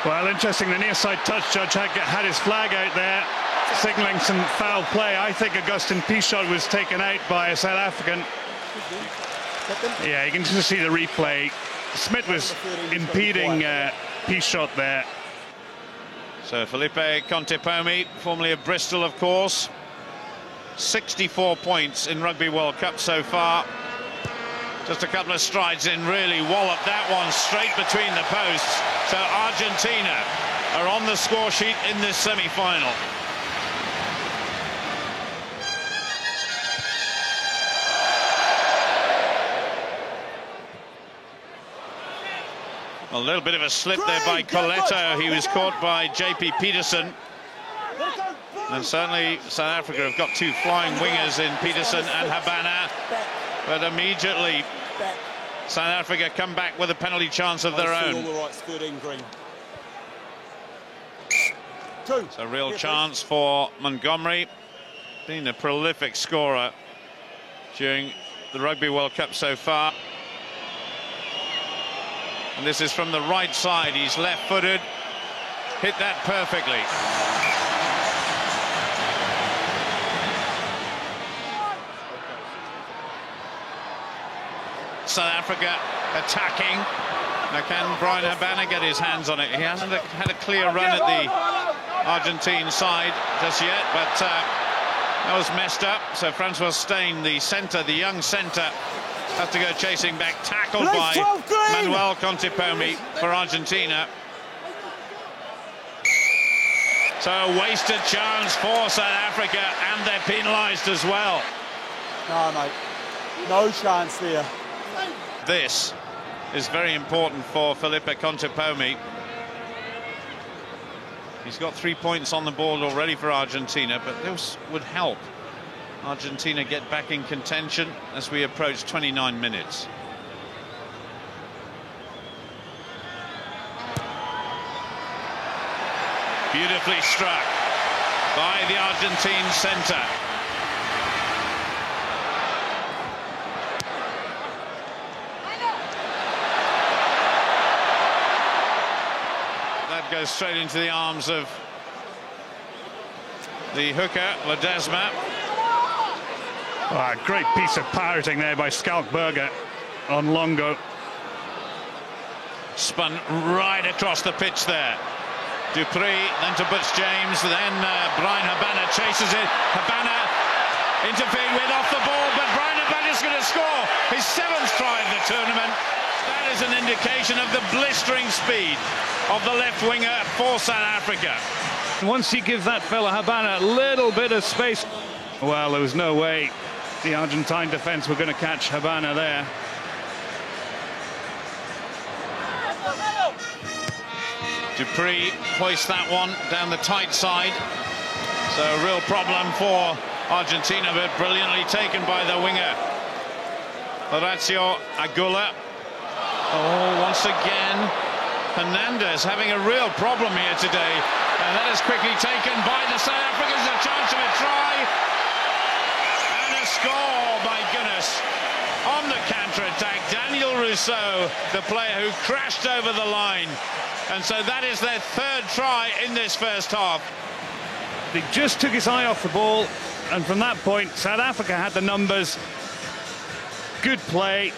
Well, interesting, the near-side touch judge had his flag out there, signalling some foul play. I think Augustin Pichot was taken out by a South African. Yeah, you can just see the replay. Smith was impeding Pichot there. So Felipe Contepomi, formerly of Bristol, of course. 64 points in Rugby World Cup so far. Just a couple of strides in, really walloped that one straight between the posts. So Argentina are on the score sheet in this semi-final. A little bit of a slip there by Coletto. He was caught by JP Peterson. And certainly South Africa have got two flying wingers in Peterson and Habana. But immediately South Africa come back with a penalty chance of their own. It's a real chance for Montgomery. Been a prolific scorer during the Rugby World Cup so far. And this is from the right side. He's left-footed. Hit that perfectly. South Africa attacking. Now can Brian Habana get his hands on it? He hasn't had a clear run at the Argentine side just yet, but that was messed up. So Francois Steyn, the centre, the young centre, has to go chasing back, tackled by Manuel Contepomi for Argentina. So a wasted chance for South Africa, and they're penalised as well. No, mate. No chance there. This is very important for Felipe Contepomi. He's got 3 points on the board already for Argentina, but this would help Argentina get back in contention as we approach 29 minutes. Beautifully struck by the Argentine centre. That goes straight into the arms of the hooker, Ledesma. Oh, a great piece of pirating there by Schalkberger on Longo. Spun right across the pitch there. Dupree, then to Butch James, then Brian Habana chases it. Habana interfered with off the ball, but Brian Habana's going to score his 7th try of the tournament. That is an indication of the blistering speed of the left winger for South Africa. Once you give that fella Habana a little bit of space, well, there was no way the Argentine defence were going to catch Habana there. Dupree hoists that one down the tight side. So a real problem for Argentina, but brilliantly taken by the winger, Horacio Agula. Oh, once again, Hernandez having a real problem here today. And that is quickly taken by the South Africans. A chance of a try. And a score, my goodness. On the counter-attack, Daniel Rousseau, the player who crashed over the line. And so that is their 3rd try in this first half. He just took his eye off the ball, and from that point, South Africa had the numbers. Good play.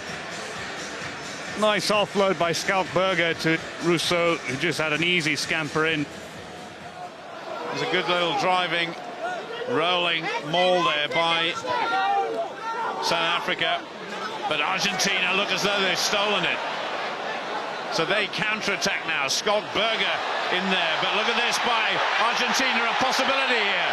Nice offload by Schalkberger to Rousseau, who just had an easy scamper in. There's a good little driving, rolling maul there by South Africa. But Argentina look as though they've stolen it. So they counter-attack now. Schalkberger in there. But look at this by Argentina, a possibility here.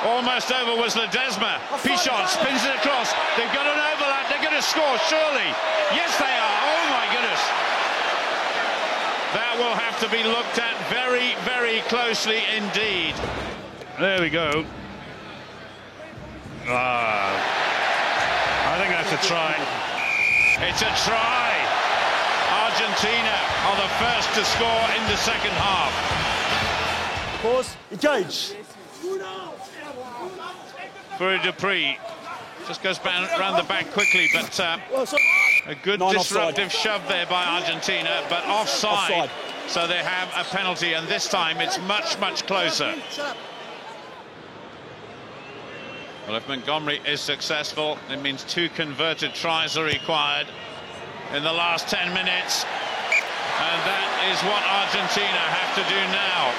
Almost over was Ledesma. Pichot spins it across. They've got an overlap. They're going to score, surely. Yes, they are. Oh, my goodness. That that will have to be looked at very, very closely indeed. There we go. I think that's a try. It's a try. Argentina are the first to score in the second half. Pause. Engage. Fury Dupree just goes round the back quickly, but a good disruptive shove there by Argentina, but offside. So they have a penalty, and this time it's much, much closer. Well, if Montgomery is successful, it means 2 converted tries are required in the last 10 minutes. And that is what Argentina have to do now.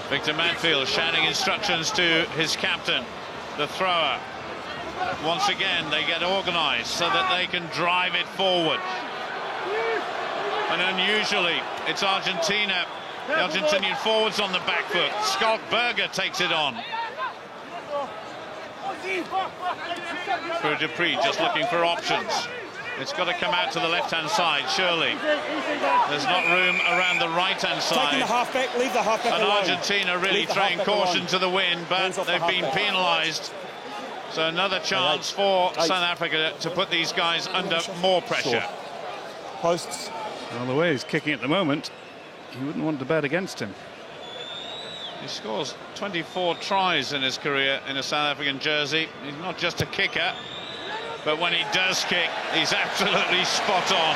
Victor Matfield shouting instructions to his captain, the thrower. Once again, they get organised so that they can drive it forward. And unusually, it's Argentina. The Argentinian forwards on the back foot. Schalk Burger takes it on. For Dupree, just looking for options. It's got to come out to the left-hand side, surely. There's not room around the right-hand side. Taking the halfback, leave the halfback and alone. Argentina really throwing caution to the wind, but they've been penalised. So another chance for South Africa to put these guys under more pressure. Posts. Well, the way he's kicking at the moment, you wouldn't want to bet against him. He scores 24 tries in his career in a South African jersey. He's not just a kicker, but when he does kick, he's absolutely spot on.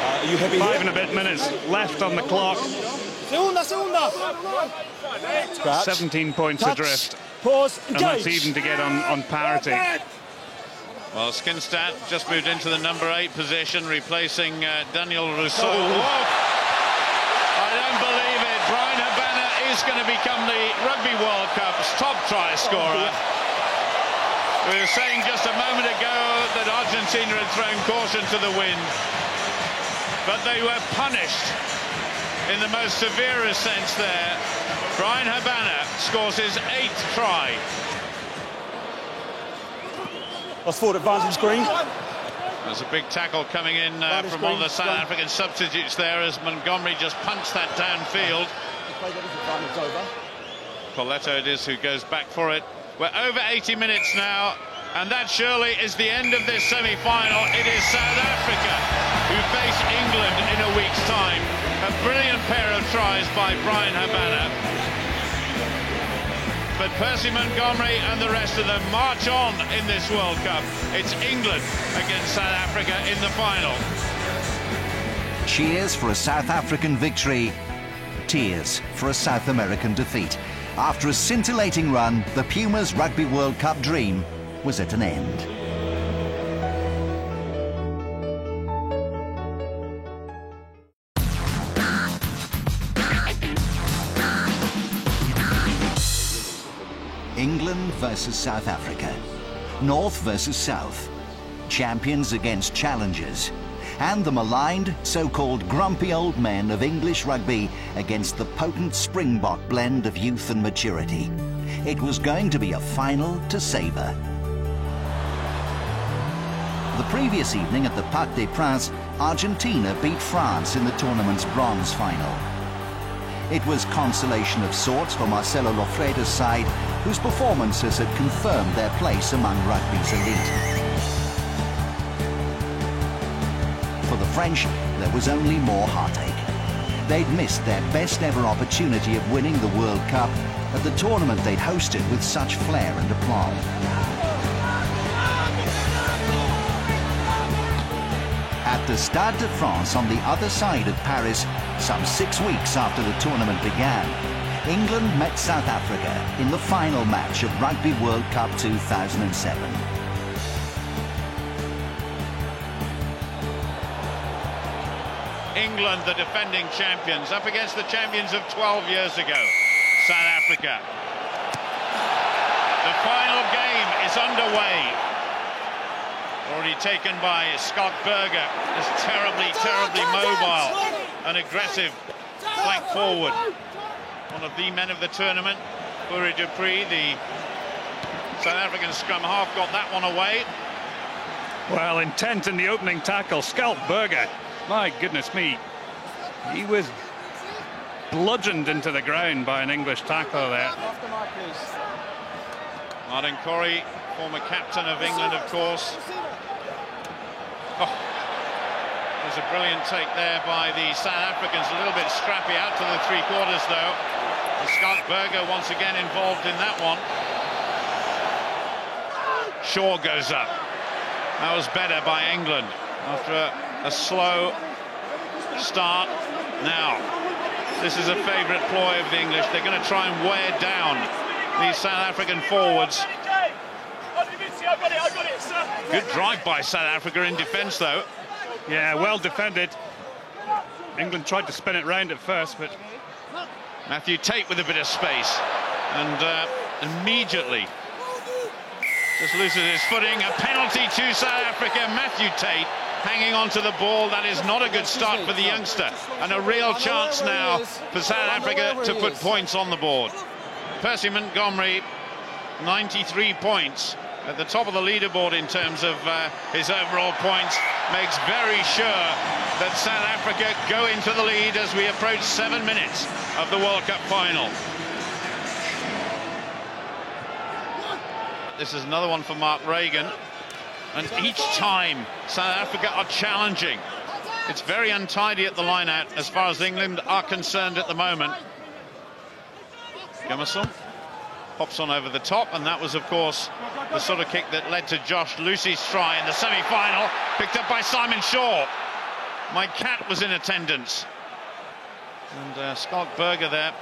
Are you happy? 5 and a bit minutes left on the clock. 17 points adrift. Pause. And that's even to get on parity. Well, Skinstad just moved into the number 8 position, replacing Daniel Rousseau. I don't believe it. Brian Habana is going to become the Rugby World Cup's top try scorer. We were saying just a moment ago that Argentina had thrown caution to the wind, but they were punished in the most severest sense there. Brian Habana scores his 8th try. Lost forward advantage, Green. There's a big tackle coming in from one of the South African substitutes there as Montgomery just punched that downfield. Coletto it is who goes back for it. We're over 80 minutes now, and that surely is the end of this semi-final. It is South Africa who face England in a week's time. A brilliant pair of tries by Brian Habana. But Percy Montgomery and the rest of them march on in this World Cup. It's England against South Africa in the final. Cheers for a South African victory. Tears for a South American defeat. After a scintillating run, the Pumas' Rugby World Cup dream was at an end. England versus South Africa. North versus South. Champions against challengers. And the maligned, so-called grumpy old men of English rugby against the potent Springbok blend of youth and maturity. It was going to be a final to savour. The previous evening at the Parc des Princes, Argentina beat France in the tournament's bronze final. It was consolation of sorts for Marcelo Lofreda's side, whose performances had confirmed their place among rugby's elite. For the French, there was only more heartache. They'd missed their best ever opportunity of winning the World Cup at the tournament they'd hosted with such flair and aplomb. At the Stade de France on the other side of Paris, some 6 weeks after the tournament began, England met South Africa in the final match of Rugby World Cup 2007. England, the defending champions, up against the champions of 12 years ago, South Africa. The final game is underway. Already taken by Schalk Burger, is terribly mobile and aggressive flank forward. One of the men of the tournament, Fury Dupree, the South African scrum half, got that one away. Well, intent in the opening tackle. Skalkberger, my goodness me, he was bludgeoned into the ground by an English tackler there. Martin Corey, former captain of England, of course. Oh, there's a brilliant take there by the South Africans, a little bit scrappy out to the three-quarters, though. Skalkberger once again involved in that one. Shaw goes up. That was better by England after a slow start. Now, this is a favourite ploy of the English. They're going to try and wear down these South African forwards. Good drive by South Africa in defence, though. Yeah, well defended. England tried to spin it round at first, but Matthew Tate with a bit of space, and immediately just loses his footing. A penalty to South Africa. Matthew Tate hanging on to the ball. That is not a good start for the youngster, and a real chance now for South Africa to put points on the board. Percy Montgomery, 93 points, at the top of the leaderboard in terms of his overall points, makes very sure that South Africa go into the lead as we approach 7 minutes of the World Cup final. This is another one for Mark Regan, and each time South Africa are challenging. It's very untidy at the line-out as far as England are concerned at the moment. Gummerson pops on over the top, and that was, of course, the sort of kick that led to Josh Lucy's try in the semi-final, picked up by Simon Shaw. Mike Catt was in attendance. And Skalkberger there,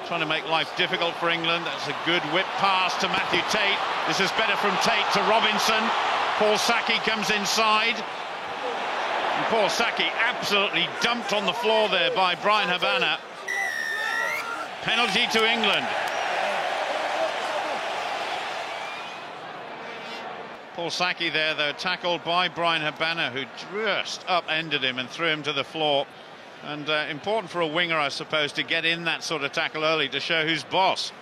trying to make life difficult for England. That's a good whip pass to Matthew Tate. This is better from Tate to Robinson. Paul Saki comes inside. And Paul Saki absolutely dumped on the floor there by Brian Habana. Penalty to England. Paul Saki there, though, tackled by Brian Habana, who just upended him and threw him to the floor. And important for a winger, I suppose, to get in that sort of tackle early to show who's boss.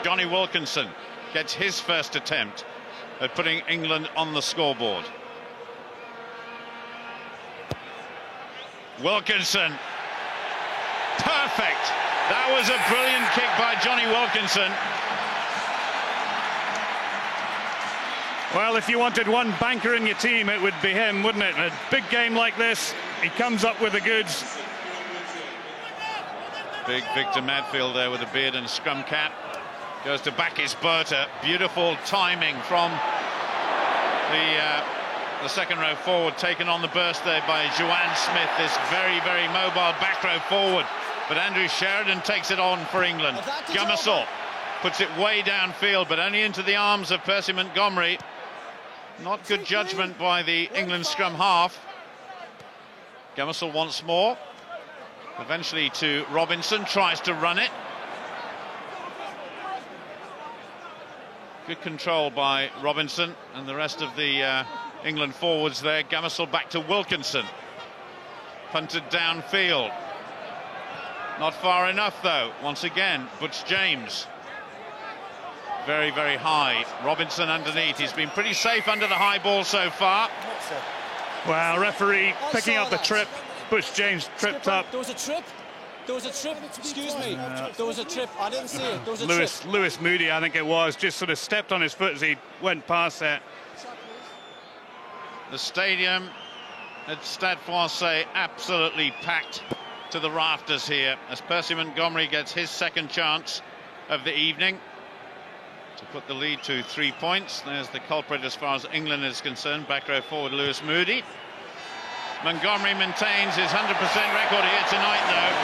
Johnny Wilkinson gets his first attempt at putting England on the scoreboard. Wilkinson. Perfect. That was a brilliant kick by Johnny Wilkinson. Well, if you wanted one banker in your team, it would be him, wouldn't it? In a big game like this, he comes up with the goods. Big Victor Madfield there with a beard and a scrum cap. Goes to Bakis Botha. Beautiful timing from the second row forward, taken on the burst there by Juwan Smith, this very, very mobile back row forward. But Andrew Sheridan takes it on for England. Gummersall puts it way downfield, but only into the arms of Percy Montgomery. Not good judgment by the England scrum half. Gummersall once more. Eventually to Robinson, tries to run it. Good control by Robinson and the rest of the England forwards there. Gummersall back to Wilkinson. Punted downfield. Not far enough, though. Once again, Butch James. Very, very high. Robinson underneath. He's been pretty safe under the high ball so far. Well, referee picking up the trip. Butch James tripped up. There was a trip. There was a trip. Excuse me. There was a trip. I didn't see it. There was a trip. Lewis Moody, I think it was, just sort of stepped on his foot as he went past that. The stadium at Stade Francais absolutely packed to the rafters here as Percy Montgomery gets his second chance of the evening to put the lead to 3 points. There's the culprit as far as England is concerned, back row forward Lewis Moody. Montgomery maintains his 100% record here tonight, though.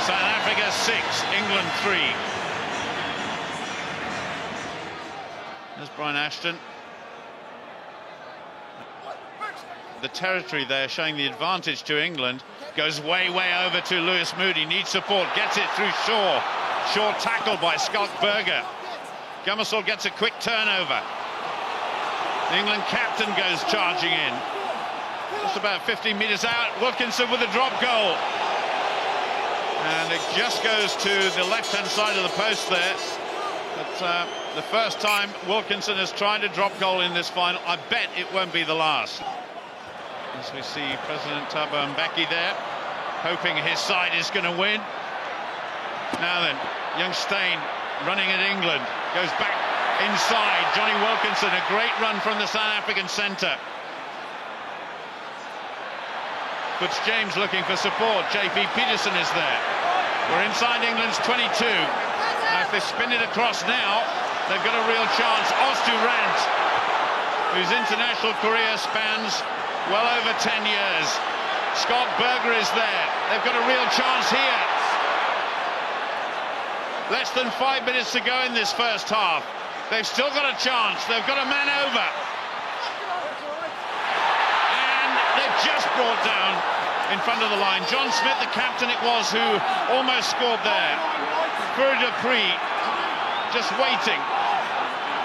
South Africa 6, England 3. There's Brian Ashton. The territory there showing the advantage to England. Goes way, way over to Lewis Moody. Needs support, gets it through Shaw. Shaw tackled by Skalkberger. Gummersall gets a quick turnover. The England captain goes charging in. Just about 50 metres out. Wilkinson with a drop goal. And it just goes to the left-hand side of the post there. But The first time Wilkinson has tried to drop goal in this final. I bet it won't be the last. As we see President Thabo Mbeki there, hoping his side is going to win. Now then, young Steyn running at England, goes back inside. Johnny Wilkinson, a great run from the South African centre. Fitzjames looking for support. JP Peterson is there. We're inside England's 22. Now if they spin it across now, they've got a real chance. Osturant, whose international career spans well over 10 years. Scott Berger is there. They've got a real chance here. Less than 5 minutes to go in this first half. They've still got a chance. They've got a man over. They've just brought down in front of the line. John Smith, the captain it was, who almost scored there. Fur du Preez just waiting.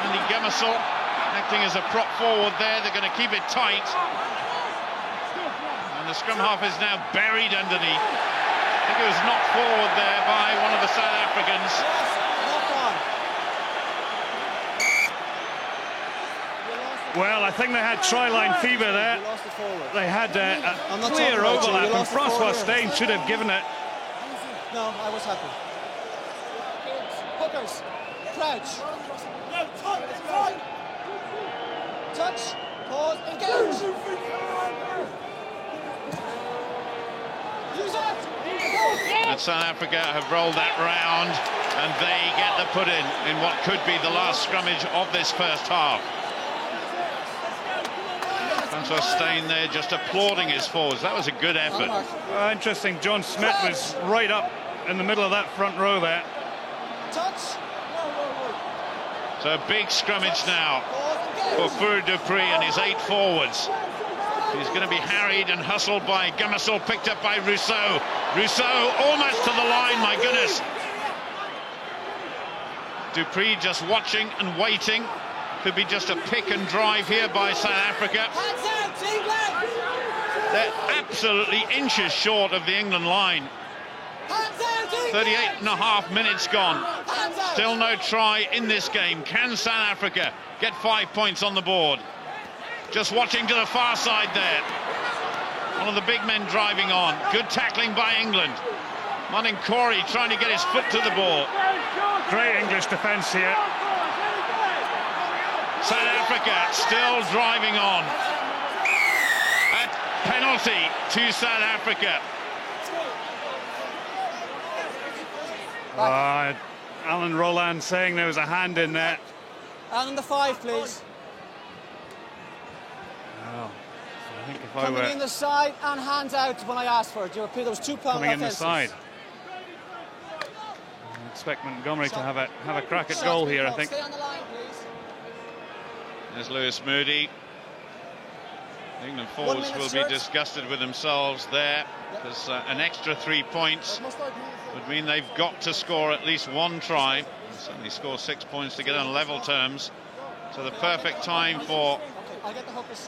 Andy Gamasil acting as a prop forward there. They're going to keep it tight. And the scrum half is now buried underneath. I think it was knocked forward there by one of the South Africans. Well, I think they had try-line fever there. They had a clear overlap, and Francois Steyn should have given it. No, I was happy. Hookers, crouch. Touch, pause, engage. Use it. And South Africa have rolled that round, and they get the put-in what could be the last scrummage of this first half. Francois Steyn there just applauding his forwards. That was a good effort. Interesting, John Smith was right up in the middle of that front row there. Touch. So a big scrummage now for Fur du Preez and his 8 forwards. He's going to be harried and hustled by Gamasil, picked up by Rousseau. Rousseau almost to the line, my goodness. du Preez just watching and waiting. Could be just a pick and drive here by South Africa. They're absolutely inches short of the England line. 38.5 minutes gone. Still no try in this game. Can South Africa get 5 points on the board? Just watching to the far side there. One of the big men driving on. Good tackling by England. Martin Corey trying to get his foot to the ball. Great English defence here. South Africa still driving on. A penalty to South Africa. Alan Roland saying there was a hand in there. And the 5, please. Oh, I think if I Coming were in the side and hands out when I asked for it. You repeat, there was 2 pound coming in the offences. side. I expect Montgomery to have a crack at goal here, I think. Stay on the line, please. There's Lewis Moody. England forwards will be disgusted with themselves there, because an extra 3 points would mean they've got to score at least 1 try, and certainly score 6 points to get on level terms. So the perfect time for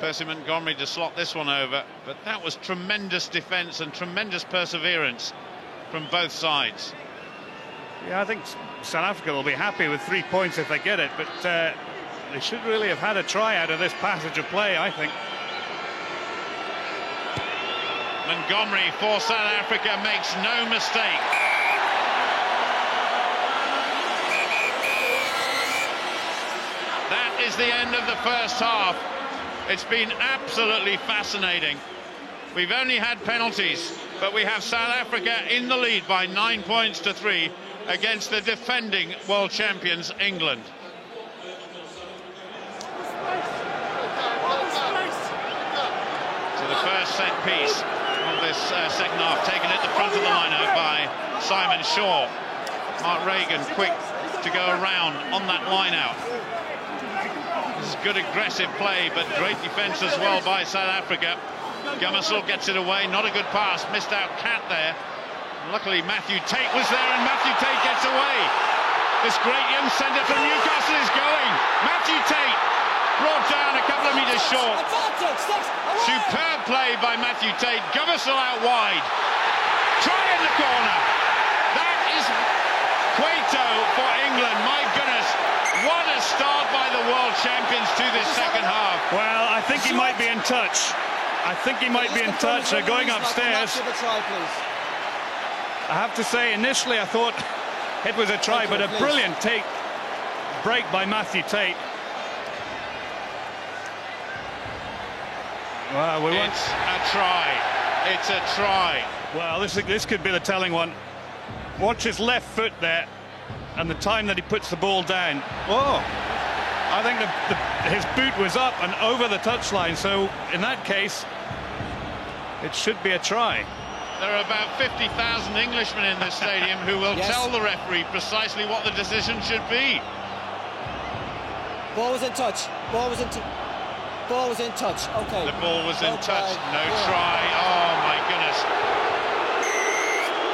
Percy Montgomery to slot this one over. But that was tremendous defence and tremendous perseverance from both sides. Yeah, I think South Africa will be happy with 3 points if they get it, but they should really have had a try out of this passage of play, I think. Montgomery for South Africa makes no mistake. That is the end of the first half. It's been absolutely fascinating. We've only had penalties, but we have South Africa in the lead by 9 points to 3 against the defending world champions, England. So the first set piece of this second half, taken at the front of the lineup by Simon Shaw. Mark Reagan quick to go around on that line out. This is good aggressive play, but great defence as well by South Africa. Gamasil gets it away, not a good pass, missed out Cat there. Luckily Matthew Tate was there, and Matthew Tate gets away. This great young centre from Newcastle is going. Matthew Tate brought down a couple of metres short. Superb play by Matthew Tate. Gamasil out wide. Try in the corner. That is Quay Goletto for England. My goodness, what a start by the world champions to this second half. Well, I think he might be in touch. I think he might be in touch. They're going upstairs. I have to say, initially I thought it was a try, but a brilliant break by Matthew Tate. Well, it's a try. It's a try. Well, this could be the telling one. Watch his left foot there, and the time that he puts the ball down. Oh, I think his boot was up and over the touchline. So in that case, it should be a try. There are about 50,000 Englishmen in this stadium who will tell the referee precisely what the decision should be. Ball was in touch. Ball was in touch. Okay. The ball was in touch. No try. Oh my goodness.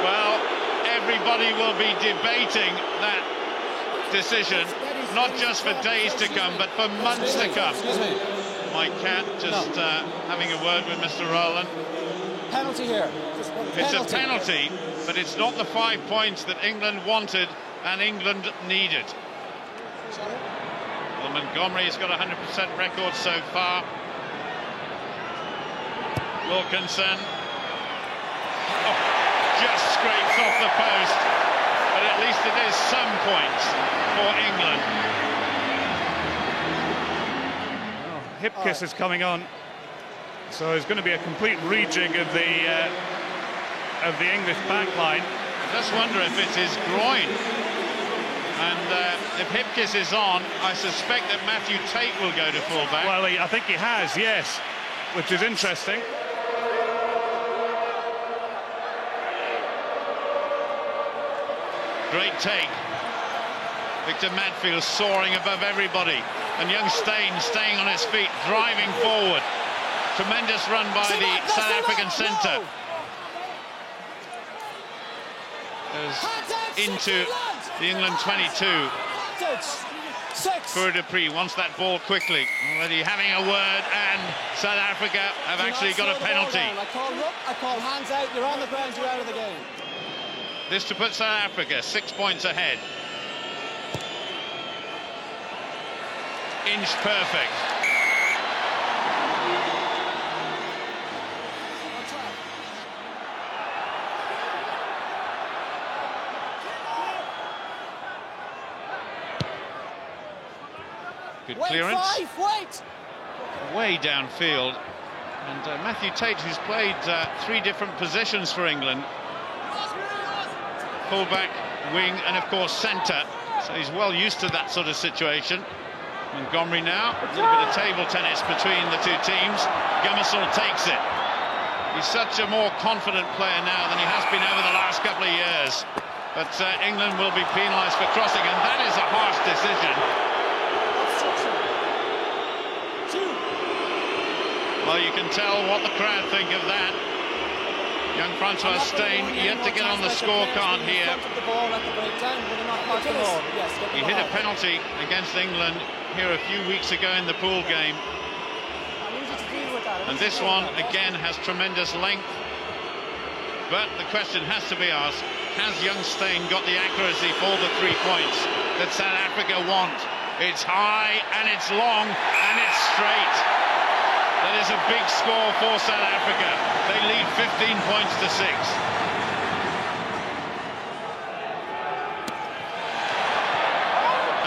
Well, everybody will be debating that decision, not just for days to come, but for months to come. My cat just having a word with Mr. Rowland. Penalty here. It's a penalty, but it's not the 5 points that England wanted and England needed. Well, Montgomery's got a 100% record so far. Wilkinson. Oh, just scrapes off the post, but at least it is some points for England. Oh, hip kiss is coming on, so there's going to be a complete rejig of the English back line. I just wonder if it's his groin. And if Hipkiss is on, I suspect that Matthew Tate will go to fullback. Well, I think he has, yes, which is interesting. Great take. Victor Matfield soaring above everybody. And young Steyn staying on his feet, driving forward. Tremendous run by the South African centre. Into the England 22. Pour Dupree wants that ball quickly. Already having a word, and South Africa have actually got a penalty. I call hands out, you're on the ground, you're out of the game. This to put South Africa 6 points ahead. Inch perfect. Good clearance. Wait. Way downfield. And Matthew Tate, who's played 3 different positions for England. Fullback, wing, and of course centre. So he's well used to that sort of situation. Montgomery now, a little bit of table tennis between the two teams. Gummersall takes it. He's such a more confident player now than he has been over the last couple of years. But England will be penalised for crossing, and that is a harsh decision. Well, you can tell what the crowd think of that. Young Francois Steyn yet to get on the scorecard here. He hit a penalty against England here a few weeks ago in the pool game. And this one, again, has tremendous length. But the question has to be asked, has young Steyn got the accuracy for the 3 points that South Africa want? It's high, and it's long, and it's straight. That is a big score for South Africa. They lead 15 points to 6.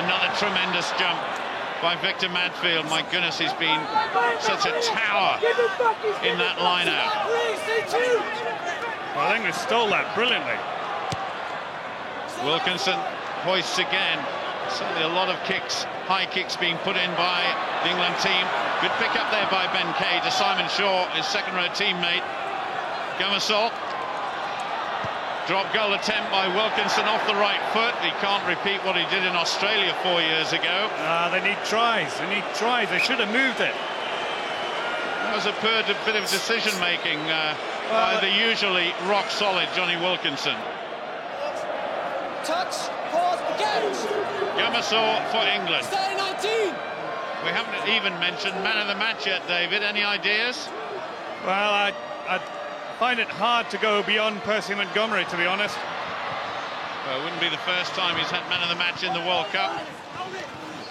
Another tremendous jump by Victor Matfield. My goodness, he's been such a tower in that line-out. Well, I think they stole that brilliantly. Wilkinson hoists again. Certainly a lot of kicks, high kicks being put in by the England team. Good pick up there by Ben Kay to Simon Shaw, his second-row teammate. Gummersall. Drop goal attempt by Wilkinson off the right foot. He can't repeat what he did in Australia 4 years ago. They need tries. They need tries. They should have moved it. That was a bit of decision-making by the usually rock-solid Johnny Wilkinson. Touch, pause, again. Gummersall for England. Stay 19. We haven't even mentioned man of the match yet, David. Any ideas? Well, I find it hard to go beyond Percy Montgomery, to be honest. Well, it wouldn't be the first time he's had man of the match in the World Cup.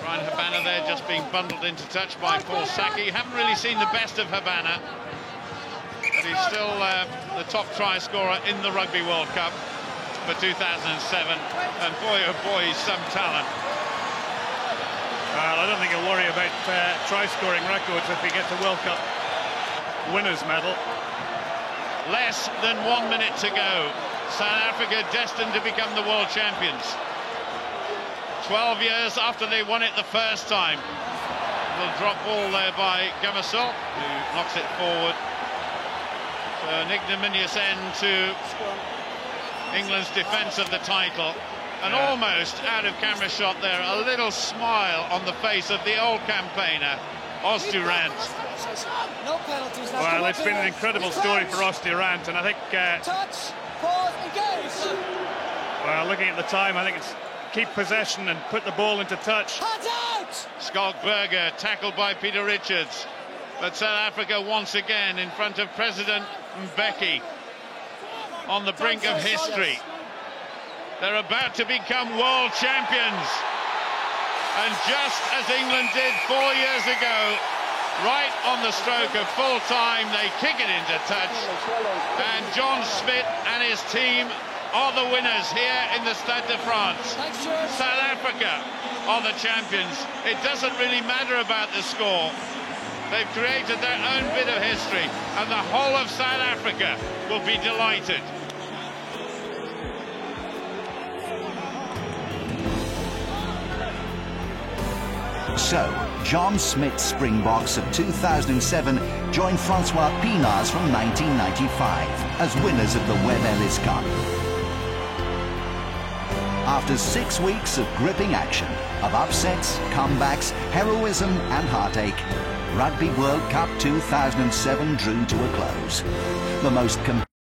Brian Habana there just being bundled into touch by Paul Saki. Haven't really seen the best of Habana, but he's still the top try scorer in the Rugby World Cup for 2007. And boy, oh boy, he's some talent. Well, I don't think he'll worry about try-scoring records if he gets a World Cup winners medal. Less than 1 minute to go. South Africa destined to become the world champions. 12 years after they won it the first time. Little drop ball there by Gamasol, who knocks it forward. So an ignominious end to England's defence of the title. And almost out of camera shot there, a little smile on the face of the old campaigner, Os du Randt. Well, it's been an incredible story for Os du Randt, and I think... well, looking at the time, I think it's keep possession and put the ball into touch. Schalk Burger tackled by Peter Richards. But South Africa once again in front of President Mbeki on the brink of history. They're about to become world champions. And just as England did 4 years ago, right on the stroke of full time, they kick it into touch. And John Smith and his team are the winners here in the Stade de France. South Africa are the champions. It doesn't really matter about the score. They've created their own bit of history, and the whole of South Africa will be delighted. So, John Smith's Springboks of 2007 joined Francois Pienaar's from 1995 as winners of the Webb Ellis Cup. After 6 weeks of gripping action, of upsets, comebacks, heroism and heartache, Rugby World Cup 2007 drew to a close. The most